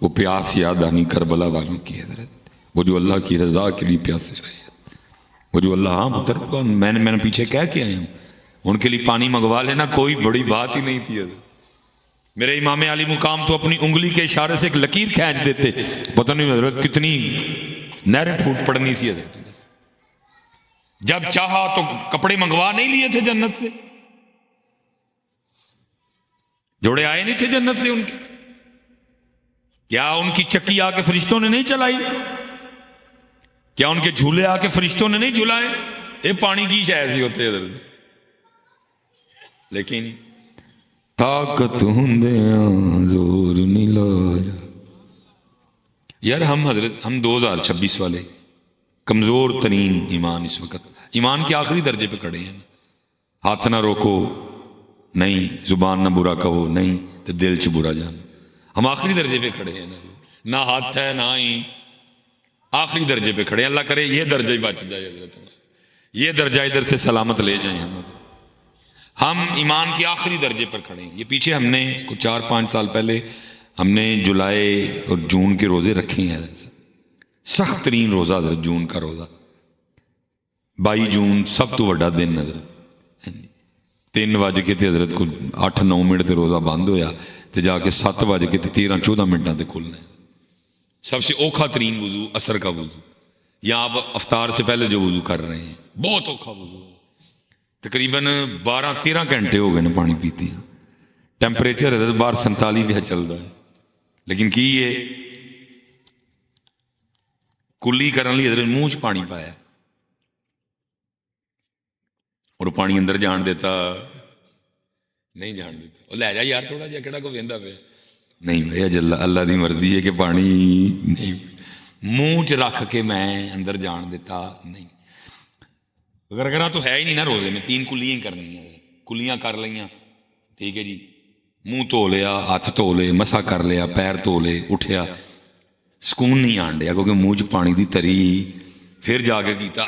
وہ پیاس یاد آنی کربلا والوں کی حضرت، وہ جو اللہ کی رضا کے لیے پیاسے رہے، وہ جو اللہ پتر میں نے پیچھے کہہ کے آیا ہوں، ان کے لیے پانی منگوا لینا کوئی بڑی بات ہی نہیں تھی حضرت۔ میرے امام علی مقام تو اپنی انگلی کے اشارے سے ایک لکیر کھینچ دیتے، پتہ نہیں حضرت کتنی نہریں پھوٹ پڑنی تھی حضرت۔ جب چاہا تو کپڑے منگوا نہیں لیے تھے جنت سے، جوڑے آئے نہیں تھے جنت سے ان کے، کیا ان کی چکی آ کے فرشتوں نے نہیں چلائی؟ کیا ان کے جھولے آ کے فرشتوں نے نہیں جھلائے؟ یہ پانی کی شاید ہی ہوتے حضرت، لیکن طاقت ہندیاں زور نہیں لایا۔ یار ہم حضرت 2026 والے کمزور ترین ایمان اس وقت ایمان کے آخری درجے پہ کھڑے ہیں۔ ہاتھ نہ روکو نہیں، زبان نہ برا کہو نہیں، تو دل چ برا جانا۔ ہم آخری درجے پہ کھڑے ہیں، نہ ہاتھ ہے نہ ہی، آخری درجے پہ کھڑے ہیں۔ اللہ کرے یہ درجہ ہی بچ جائے حضرت، یہ درجہ ادھر سے سلامت لے جائیں ہم ایمان کے آخری درجے پر کھڑے ہیں۔ یہ پیچھے ہم نے کچھ 4-5 سال پہلے ہم نے جولائی اور جون کے روزے رکھے ہیں حضرت، سخت ترین روزہ حضرت جون کا روزہ، 22 جون سب تو بڑا دن حضرت، 3 بج کے حضرت کو 8-9 منٹ تے روزہ بند ہویا تے جا کے 7 بج کے 13-14 منٹاں تے کھلنا ہے۔ سب سے اوکھا ترین وضو عصر کا وضو، یا آپ افطار سے پہلے جو وضو کر رہے ہیں بہت اوکھا وضو، تقریباً 12-13 گھنٹے ہو گئے نا پانی پیتے ہیں، ٹیمپریچر حضرت باہر 47 بھی چل رہا ہے، لیکن کی یہ کلی کرنے لی حضرت منہ چ پانی پایا اور پانی اندر جان دیتا نہیں، جان دیتا وہ لے جا یار تھوڑا جہا کہڑا کو ویندا پیا نہیں بھائی، اللہ دی مرضی ہے کہ پانی نہیں منہ چ رکھ کے میں اندر جان دیتا نہیں۔ گرگرا تو ہے ہی نہیں نا روزے میں، 3 کلیاں ہی کرنی ہیں، کلیاں کر لیا ٹھیک ہے جی، منہ دھو لیا، ہاتھ دھو لے، مسا کر لیا، پیر دھو لے، اٹھیا، سکون نہیں آن ڈیا کیونکہ منہ چ پانی دی تری، پھر جا کے کیتا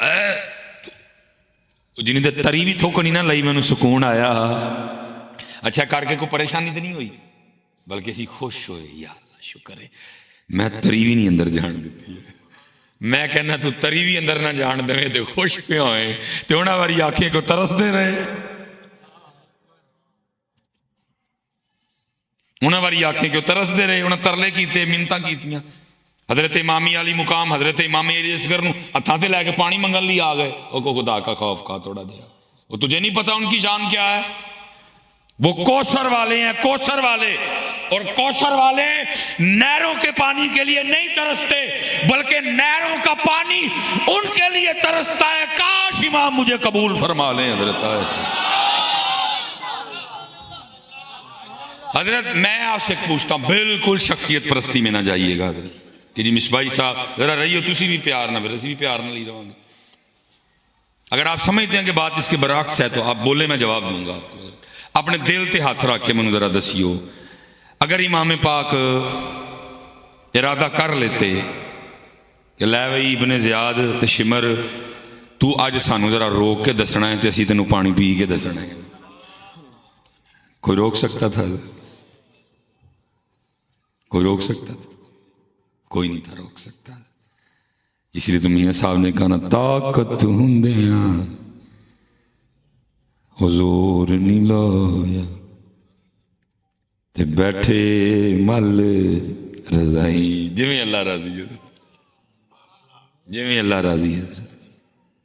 جنہیں دے تری بھی تھوک نہیں نہ لئی میں نے سکون آیا۔ اچھا کر کے کوئی پریشانی تو نہیں ہوئی، بلکہ اسی خوش ہوئے، یا اللہ شکر ہے میں تری بھی نہیں اندر جان دیتی ہے، میں کہنا تو تری بھی اندر نہ جان دے تو خوش پہ ہوئے تو انہاں والی آنکھیں کو ترس دے رہے، انہاں والی آنکھیں کو ترس دے رہے، انہاں ترلے کیتے، منتاں کیتیاں۔ حضرت امام علی مقام حضرت امام علی اصغر نو ہتھاں تے لے کے پانی منگن لی آ گئے، او کو خدا کا خوف کھا تھوڑا دیا، وہ تجھے نہیں پتا ان کی شان کیا ہے؟ وہ کوثر والے ہیں، کوثر والے، اور کوثر والے نہروں کے پانی کے لیے نہیں ترستے بلکہ نہروں کا پانی ان کے لیے ترستا ہے۔ کاش امام مجھے قبول فرما لیں حضرت۔ حضرت میں آپ سے پوچھتا ہوں، بالکل شخصیت پرستی میں نہ جائیے گا حضرت کہ جی مصباحی صاحب ذرا رہیو تسی بھی پیار نہ میرے بھی پیار نہ لی رہا گے۔ اگر آپ سمجھتے ہیں کہ بات اس کے برعکس ہے تو آپ بولے، میں جواب دوں گا۔ اپنے دل تے ہاتھ رکھ کے مجھے ذرا دسیو، اگر امام پاک ارادہ کر لیتے کہ لے بھائی ابن زیاد تے شمر تو اج سانو ذرا روک کے دسنا ہے تے اسی تینوں پانی پی کے دسنا ہے، کوئی روک سکتا تھا؟ کوئی روک سکتا تھا؟ کوئی نہیں تھا روک سکتا۔ اس لیے تو میاں صاحب نے کہا نا طاقت ہندیاں حضور نہیں لایا تے بیٹھے مل رضائی، جویں اللہ راضی ہے، جویں اللہ راضی ہے،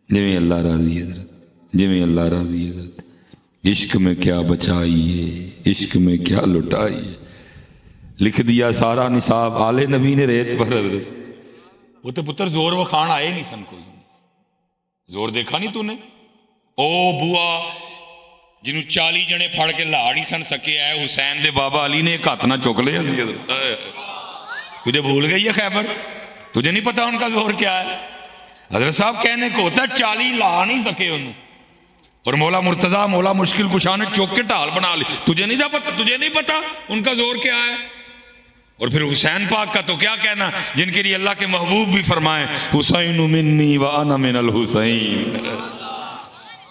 جویں اللہ راضی ہے، جویں اللہ راضی ہے۔ عشق میں کیا بچائیے، عشق میں کیا لٹائیے، لکھ دیا سارا نصاب آل نبی نے ریت پر حضرت۔ وہ تو پتر زور و خان آئے نہیں سن، کوئی زور دیکھا نہیں تو نے؟ او بوا جنہوں 40 جنے پھڑ کے لا نہیں سن سکے ہے، حسین دے بابا علی نے ایک ہاتھ نہ چک لے حضرت۔ تجھے بھول گئی ہے خیبر؟ تجھے نہیں پتا ان کا زور کیا ہے؟ حضرت صاحب کہنے کو ہوتا ہے 40 لا نہیں سکے انہوں، اور مولا مرتضیٰ مولا مشکل کشا نے چوک کے ڈھال بنا لی۔ تجھے نہیں پتا ان کا زور کیا ہے؟ اور پھر حسین پاک کا تو کیا کہنا، جن کے لیے اللہ کے محبوب بھی فرمائیں حسین منی وانا من الحسین،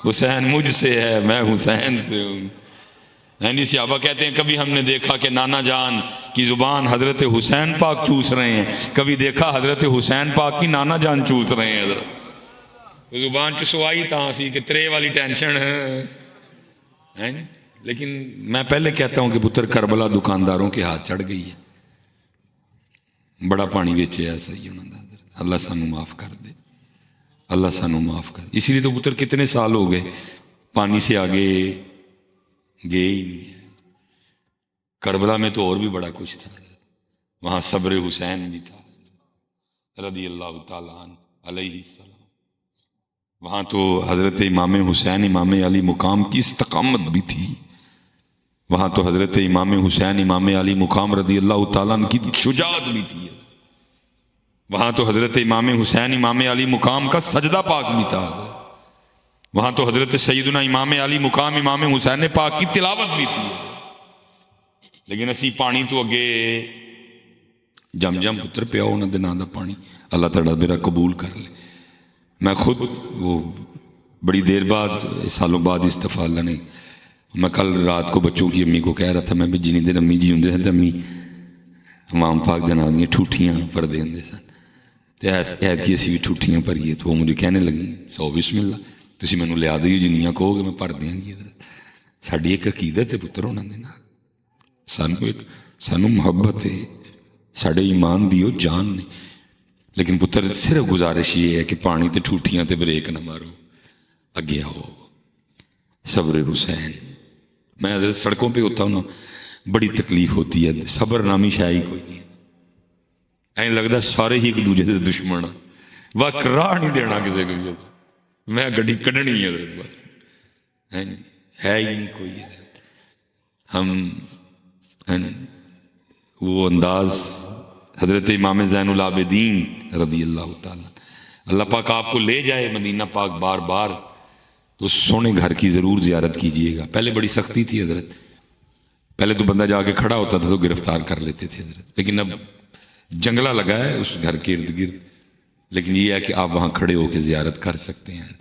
حسین مجھ سے ہے میں حسین سے ہوں۔ یعنی صحابہ کہتے ہیں کبھی ہم نے دیکھا کہ نانا جان کی زبان حضرت حسین پاک چوس رہے ہیں، کبھی دیکھا حضرت حسین پاک کی نانا جان چوس رہے ہیں۔ حضرت زبان چسوائی تاں سی کہ ترے والی ٹینشن ہے۔ لیکن میں پہلے کہتا ہوں کہ پتر کربلا دکانداروں کے ہاتھ چڑھ گئی ہے، بڑا پانی ویچیا صحیح انہوں نے۔ اللہ سانو معاف کر دے، اللہ سانو معاف کر دے۔ اسی لیے تو پتر کتنے سال ہو گئے پانی سے آگے گئے ہی نہیں ہے۔ کربلا میں تو اور بھی بڑا کچھ تھا، وہاں صبر حسین بھی تھا رضی اللہ تعالیٰ عنہ علیہ السلام۔ وہاں تو حضرت امام حسین امام علی مقام کی استقامت بھی تھی، وہاں تو حضرت امام حسین امام علی مقام رضی اللہ تعالیٰ عنہ کی شجاعت بھی تھی، وہاں تو حضرت امام حسین امام علی مقام کا سجدہ پاک بھی تھا، وہاں تو حضرت سیدنا امام علی مقام امام حسین پاک کی تلاوت بھی تھی۔ لیکن اسی پانی تو اگے جم جم پتر پیا انہوں دے نام دا پانی، اللہ تعالیٰ میرا قبول کر لے۔ میں خود وہ بڑی دیر بعد سالوں بعد استفا اللہ نے، میں کل رات کو بچوں کی امی کو کہہ رہا تھا، میں بھی جنی دیر امی جی ہوں ہیں تو امی امام پاک دے نام دیا ٹھوٹیاں پڑھ دے ہوں سن، تو ایت کی اسی بھی ٹھوٹیاں پڑھیے، تو وہ مجھے کہنے لگی 100 بسم اللہ تسی مینوں لیا دیو جنیاں کہو گے میں پڑھ دیاں گی۔ ساڈی ایک عقیدت ہے پتر انہوں نے، سانو محبت ہے، ساڈے ایمان دیو جان نے، لیکن پتر صرف گزارش یہ ہے کہ پانی تے ٹھوٹیاں تے بریک نہ مارو، اگے آؤ۔ صبر حسین، میں حضرت سڑکوں پہ ہوتا ہوں نا، بڑی تکلیف ہوتی ہے، صبر نامی شاعری کوئی نہیں ہے، این لگتا سارے ہی ایک دوجے دے دشمن، وقت راہ نہیں دینا کسی کو، میں گڈی کڈنی ہے حضرت، بس ہے ہی نہیں کوئی حضرت۔ ہم وہ انداز حضرت امام زین العابدین رضی اللہ تعالیٰ، اللہ پاک آپ کو لے جائے مدینہ پاک بار بار تو اس سونے گھر کی ضرور زیارت کیجئے گا۔ پہلے بڑی سختی تھی حضرت، پہلے تو بندہ جا کے کھڑا ہوتا تھا تو گرفتار کر لیتے تھے حضرت، لیکن اب جنگلہ لگا ہے اس گھر کے ارد گرد، لیکن یہ ہے کہ آپ وہاں کھڑے ہو کے زیارت کر سکتے ہیں۔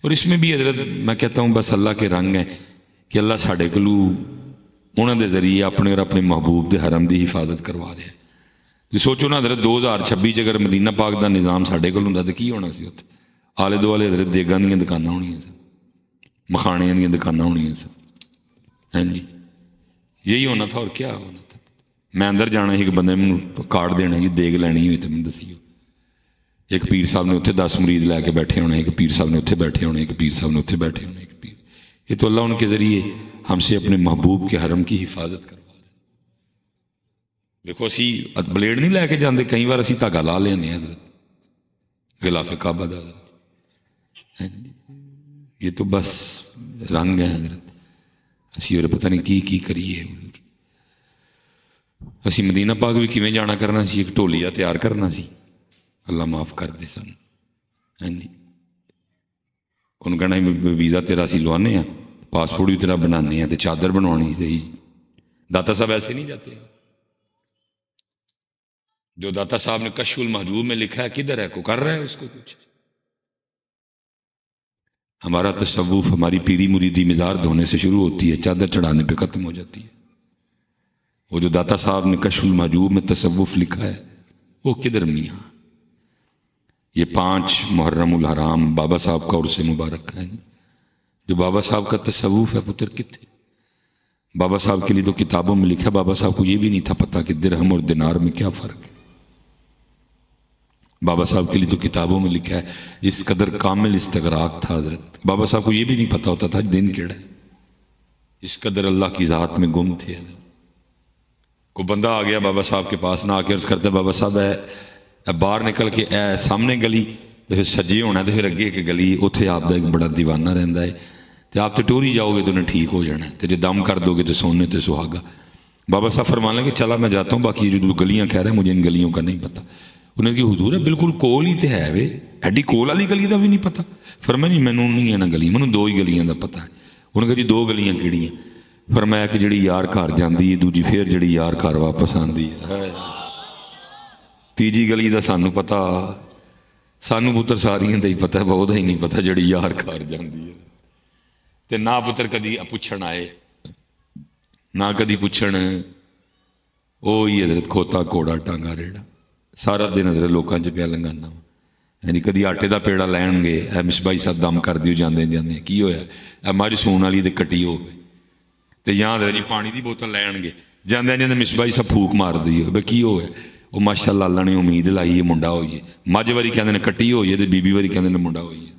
اور اس میں بھی حضرت میں کہتا ہوں بس اللہ کے رنگ ہیں کہ اللہ ساڑھے کلو انہوں دے ذریعے اپنے اور اپنے محبوب دے حرم دی حفاظت کروا رہے ہیں۔ تو سوچو نا حضرت 2026 اگر مدینہ پاک دا نظام ساڑھے کل ہوں تو کی ہونا سی اتنے؟ آلے دوالے حضرت دیگاں دیاں دکاناں ہونیاں سن، مکھانے دیاں دکاناں ہونیاں سن، ہیں جی یہی ہونا تھا اور کیا ہونا تھا۔ میں اندر جانا ہی کہ بندے میں کارڈ دینا ہی دیگ لینی ہوئی تو میں دسیو، ایک پیر صاحب نے اتنے 10 مرید لے کے بیٹھے ہونے، ایک پیر صاحب نے اتنے بیٹھے ہونے، ایک پیر صاحب نے اتنے بیٹھے ہونے، ایک پیر، یہ تو اللہ ان کے ذریعے ہم سے اپنے محبوب کے حرم کی حفاظت کروا رہے۔ دیکھو اسی بلیڈ نہیں لے کے جاندے، کئی بار اسی دھاگا لا لینے حضرت غلاف کعبہ دا حضرت، یہ تو بس رنگ ہے حضرت، اسی اور پتہ نہیں کی کریے۔ اسی مدینہ پاک بھی کیویں جانا کرنا سی، ایک ٹولیا تیار کرنا سی، اللہ معاف کر دے سن، ہاں جی انہوں کہنا ویزا تیرا سی لوانے ہیں، پاسپورٹ بھی تیرا بنانے ہیں، تو چادر بنوانی تھی۔ داتا صاحب ایسے نہیں جاتے، جو داتا صاحب نے کشف المحجوب میں لکھا ہے کدھر ہے، کو کر رہا ہے اس کو کچھ؟ ہمارا تصوف ہماری پیری مریدی مزار دھونے سے شروع ہوتی ہے، چادر چڑھانے پہ ختم ہو جاتی ہے۔ وہ جو داتا صاحب نے کشف المحجوب میں تصوف لکھا ہے وہ کدھر میاں؟ یہ 5 محرم الحرام بابا صاحب کا عرص مبارک ہے، جو بابا صاحب کا تصوف ہے پتر کتنے؟ بابا صاحب کے لیے تو کتابوں میں لکھا، بابا صاحب کو یہ بھی نہیں تھا پتا کہ درہم اور دینار میں کیا فرق ہے۔ بابا صاحب کے لیے تو کتابوں میں لکھا ہے اس قدر کامل استغراق تھا حضرت، بابا صاحب کو یہ بھی نہیں پتا ہوتا تھا دن کیڑا ہے، اس قدر اللہ کی ذات میں گم تھے حضرت۔ کو بندہ آ گیا بابا صاحب کے پاس، نہ آ کے عرض کرتا ہے بابا صاحب اے باہر نکل کے اے سامنے گلی تو پھر سجے ہونا ہے، تو پھر اگے کہ گلی اتنے آپ کا ایک بڑا دیوانہ رہتا ہے، تو آپ تو ٹوری جاؤ گے تو انہیں ٹھیک ہو جانا ہے، تو جب دم کر دو گے تو سونے تو سہاگا۔ بابا صاحب فرمانے لگے چلا میں جاتا ہوں، باقی جو گلیاں کہہ رہے ہیں مجھے ان گلیوں کا نہیں پتا۔ انہوں نے کہا حضور ہے بالکل کول ہی تو ہے وے، ایڈی کول والی گلی کا بھی نہیں پتا؟ فرمایا نہیں مینوں نہیں ہے نا گلی، مینوں 2 ہی گلیاں کا پتا ہے۔ انہوں نے کہا جی 2 گلیاں کیڑیاں؟ فرمایا کہ جڑی یار گھر جاندی ہے، دوجی پھر جڑی یار گھر واپس آندی ہے، تیجی گلی دا سانوں پتا، سانوں پتر ساریاں دا ہی پتا ہے، بہت ہی نہیں پتا جڑی یار گھر جاندی ہے۔ تے نہ پتر کدی پوچھن آئے نہ کدی پوچھن وہی حضرت کھوتا گھوڑا ٹانگا ریڑا سارا دن حضرت لوگوں چ پیا لنگانا یعنی کدی آٹے کا پیڑا لین گے اے مصباحی صاحب دم کر دیو جاندے جاندے کی ہویا اے مجھ سون والی تے کٹی ہو گئی تے یا حضرت جی پانی دی بوتل لین گے جاندے جاندے مصباحی صاحب پھوک مار دی ہو بھئی کی ہویا وہ ماشاء اللہ اللہ نے امید لائی ہے منڈا ہوئیے مجھ واری کہندے نے کٹی ہوئی ہے بی بی واری کہندے نے منڈا ہوئی ہے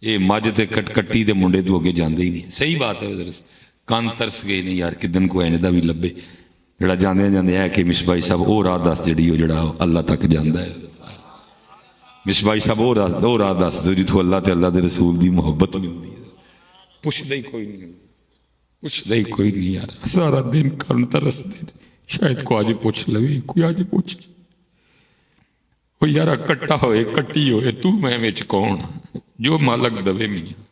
یہ مجھ تے کٹی تے منڈے تو اگے جاندے ہی نہیں صحیح بات ہے حضرت کان ترس گئے نہیں یار کدن کو ایندا بھی لبے جڑا جاندے جاندے ہے کہ مصباحی صاحب وہ راہ دس جڑی وہ جڑا اللہ تک جاندا ہے مصباحی صاحب وہ راہ دس دو جتوں اللہ تے اللہ دے رسول دی محبت ملدی ہے پوچھدا ہی کوئی نہیں پوچھدا ہی کوئی نہیں یار سارا دن کان ترس دے شاید کو آج پوچھ لوی کوئی آج پوچھ وہ یار کٹا ہوئے کٹی ہوئے تو میں وچ کون جو مالک دوے میاں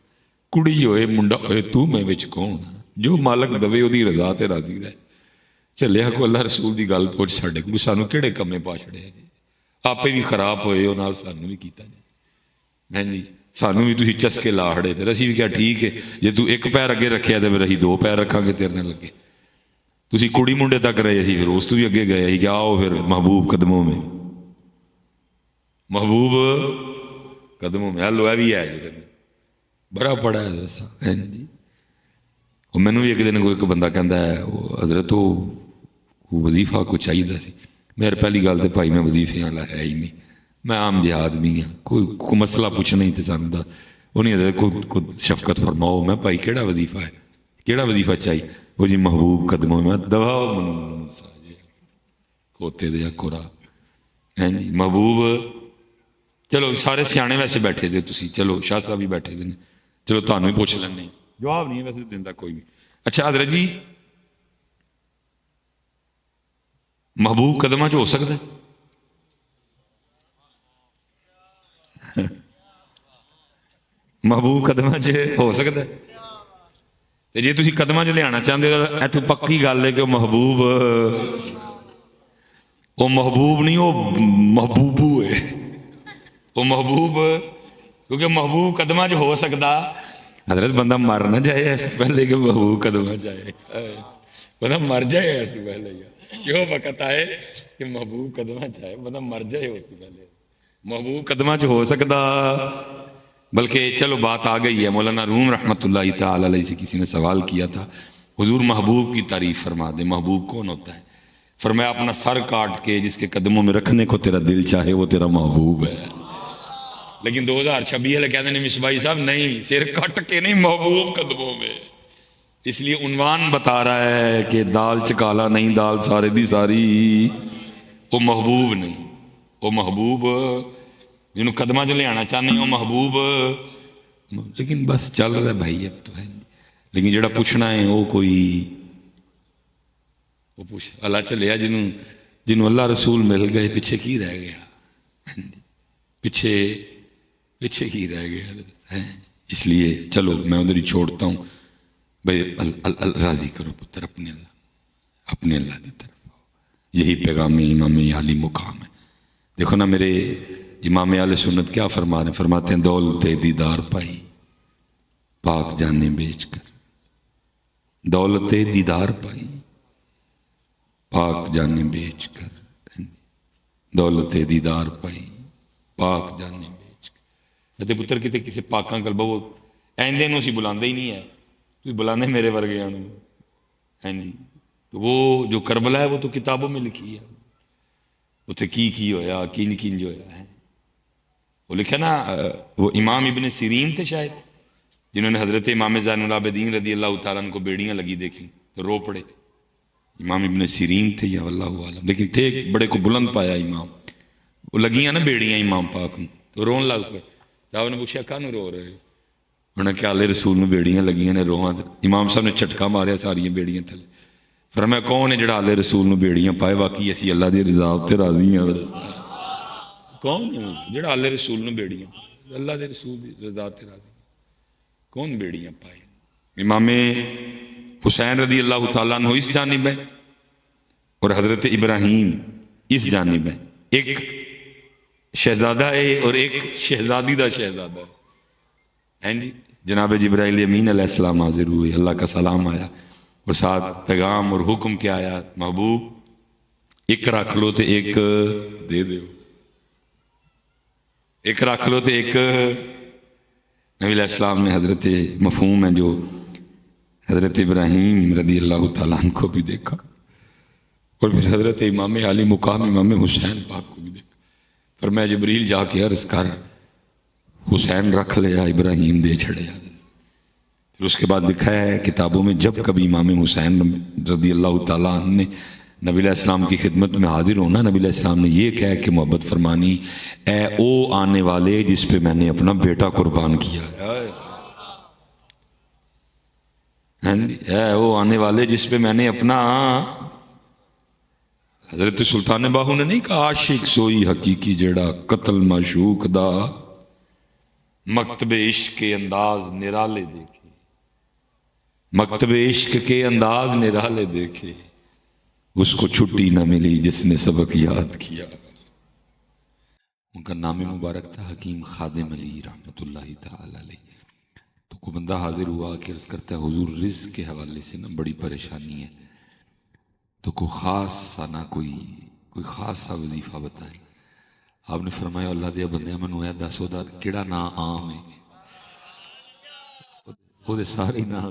کڑی ہوئے منڈا ہوئے تو میں وچ کون جو مالک دوے وہ دی رضا تے راضی رہے چلیا کو اللہ رسول دی گل پوچھ ساڈے کو سانو کیڑے کمے پا چھڑے جی آپ بھی خراب ہوئے وہ سانو بھی کیتا جی میں جی سانو بھی تھی چسکے لاڑے پھر اسی بھی کیا ٹھیک ہے جی تو ایک پیر اگے رکھیا تو پھر اسی دو پیر رکھاں گے تیرنے لگے تسی کڑی منڈے تک رہے سی پھر اس تو بھی اگے گئے کہ آؤ پھر محبوب قدموں میں محبوب قدموں میں ہلو ہے بھی ہے جی بڑا پڑا ہے حضرت صاحب جی اور مینوں بھی ایک دن کوئی ایک بندہ کہندا ہے وہ حضرت وہ وظیفہ کو چاہیے سی میرے پہلی گل تو بھائی میں وظیفے والا ہے ہی نہیں میں عام جہاد بھی ہاں کوئی مسئلہ پوچھنا ہی تو سانوں دا وہ نہیں حضرت کو شفقت فرماؤ میں بھائی کیڑا وظیفہ ہے کیڑا وظیفہ چاہیے وہ جی محبوب قدموں میں دوا کھوتے دیا کورا ہے جی محبوب چلو سارے سیانے ویسے بیٹھے تھے تسی چلو شاہ صاحب بھی بیٹھے تھے چلو تانوں ہی پوچھ لینے جواب نہیں ویسے دیندا کوئی بھی اچھا حضرت جی محبوب قدمہ چ ہو سکتا ہے محبوب قدمہ چ ہو سکتا ہے جی تسی قدمہ چ لیا چاہتے ہو اتو پکی گل ہے کہ وہ محبوب نہیں وہ محبوبو ہے وہ محبوب کیونکہ محبوب قدمہ چ ہو سکتا حضرت بندہ مر نہ جائے اس پہلے کہ محبوب قدمہ چاہے بندہ مر جائے اس پہلے کیوں وقت آئے کہ محبوب قدمہ چاہے بندہ مر جائے اس پہلے محبوب قدمہ چ ہو سکتا بلکہ چلو بات آ گئی ہے مولانا روم رحمۃ اللہ تعالی علیہ سے کسی نے سوال کیا تھا حضور محبوب کی تعریف فرما دے محبوب کون ہوتا ہے فرمایا اپنا سر کاٹ کے جس کے قدموں میں رکھنے کو تیرا دل چاہے وہ تیرا محبوب ہے لیکن 2026 والے کہتے ہیں مصباحی صاحب نہیں سر کٹ کے نہیں محبوب قدموں میں اس لیے عنوان بتا رہا ہے کہ دال چکالا نہیں دال سارے دی ساری وہ محبوب نہیں وہ محبوب جنہوں قدمہ چ لے آنا چاہنے وہ محبوب لیکن بس چل رہا ہے بھائی اب تو ہے لیکن جڑا پوچھنا ہے وہ کوئی وہ پوچھ اللہ چلیا جنہوں اللہ رسول مل گئے پیچھے کی رہ گیا پیچھے کی رہ گیا اس لیے چلو میں ادھر ہی چھوڑتا ہوں بھائی راضی کرو پتر اپنے اللہ کی طرف یہی پیغام امام عالی مقام ہے دیکھو نا میرے امام اہل سنت کیا فرما رہے ہیں فرماتے ہیں دولت دیدار پائی پاک جانے بیچ کر دولت دیدار پائی پاک جانے بیچ کر دولت دیدار پائی پاک جانے بیچ کر پتر کتے کسی پاکاں کل بہو ایندے نو سی بلاندے ہی نہیں ہے تو بلانے میرے ورگے ہیں جی تو وہ جو کربلا ہے وہ تو کتابوں میں لکھی ہے اتنے کی ہویا کین جو ہویا ہے وہ لکھا نا وہ امام ابن سیرین تھے شاید جنہوں نے حضرت امام زین العابدین رضی اللہ تعالیٰ عنہ کو بیڑیاں لگی دیکھیں تو رو پڑے امام ابن سیرین تھے یا واللہ عالم لیکن تھے بڑے کو بلند پایا امام وہ لگیاں نا بیڑیاں امام پاک میں تو رون لگ پہ صاحب نے پوچھا کانوں رو رہے انہوں نے کہا اللہ رسول میں بیڑیاں لگیاں نے رواں امام صاحب نے چھٹکا ماریا ساری بیڑیاں تھلے فرمایا کون ہے جڑا اللہ رسول میں بیڑیاں پائے باقی اسی اللہ دی رضا تے راضی ہیں کون ہے جڑا اللہ رسول میں بیڑیاں اللہ دے رسول دی رضا تے راضی کون بیڑیاں پائے امام حسین رضی اللہ تعالیٰ عنہ اس جانب ہے اور حضرت ابراہیم اس جانب ہے ایک شہزادہ ہے اور ایک شہزادی دا شہزادہ ہے جی جناب جبرائیل امین علیہ السلام حاضر ہوئے اللہ کا سلام آیا اور ساتھ پیغام اور حکم کیا آیا؟ محبوب ایک رکھ لو تو ایک دے دو، ایک رکھ لو تو ایک۔ نبی علیہ السلام نے حضرت مفہوم ہے جو حضرت ابراہیم رضی اللہ تعالیٰ عنہ کو بھی دیکھا، اور پھر حضرت امام علی مقام امام حسین پاک کو بھی دیکھا۔ فرمایا جبریل جا کے عرض کر حسین رکھ لیا، ابراہیم دے چھڑیا۔ پھر اس کے بعد لکھا ہے کتابوں میں جب کبھی امام حسین رضی اللہ تعالیٰ عنہ نے نبی علیہ السلام کی خدمت میں حاضر ہونا، نبی علیہ السلام نے یہ کہہ کہ محبت فرمانی، اے او آنے والے جس پہ میں نے اپنا بیٹا قربان کیا، اے او آنے والے جس پہ میں نے اپنا۔ حضرت سلطان باہو نے نہیں کہا عاشق سوئی حقیقی جڑا قتل معشوق دا مکتب عشق کے انداز نرالے دیکھے، مکتب عشق کے انداز نرالے دیکھے، اس کو چھٹی نہ ملی جس نے سبق یاد کیا۔ ان کا نام مبارک تھا حکیم خادم علی رحمۃ اللہ تعالی علیہ۔ تو کوئی بندہ حاضر ہوا کہ عرض کرتا ہے حضور رزق کے حوالے سے نا بڑی پریشانی ہے، تو کوئی خاص سا نہ کوئی خاص سا وظیفہ بتائیں۔ آپ نے فرمایا اللہ دیا بندے منو اے دس دا کیڑا نا عام ہے؟ وہ سارے نا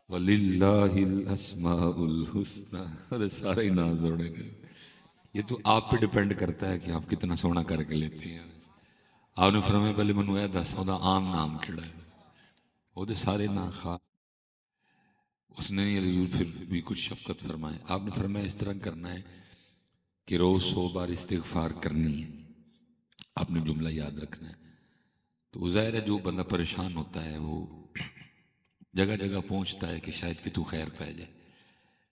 وَلِلَّهِ الْأَسْمَاءُ الْحُسْنَى، وہ سارے نا جوڑے گئے۔ یہ تو آپ پہ ڈیپینڈ کرتا ہے کہ آپ کتنا سونا کر کے لیتے ہیں۔ آپ نے فرمایا پہلے منو اے دس دا عام نام کیڑا ہے؟ وہ سارے نا خاص۔ اس نے پھر بھی کچھ شفقت فرمائے۔ آپ نے فرمایا اس طرح کرنا ہے کہ روز 100 بار استغفار کرنی ہے، آپ نے جملہ یاد رکھنا ہے۔ تو ظاہر ہے جو بندہ پریشان ہوتا ہے وہ جگہ جگہ پہنچتا ہے کہ شاید کہ تو خیر پہ جائے،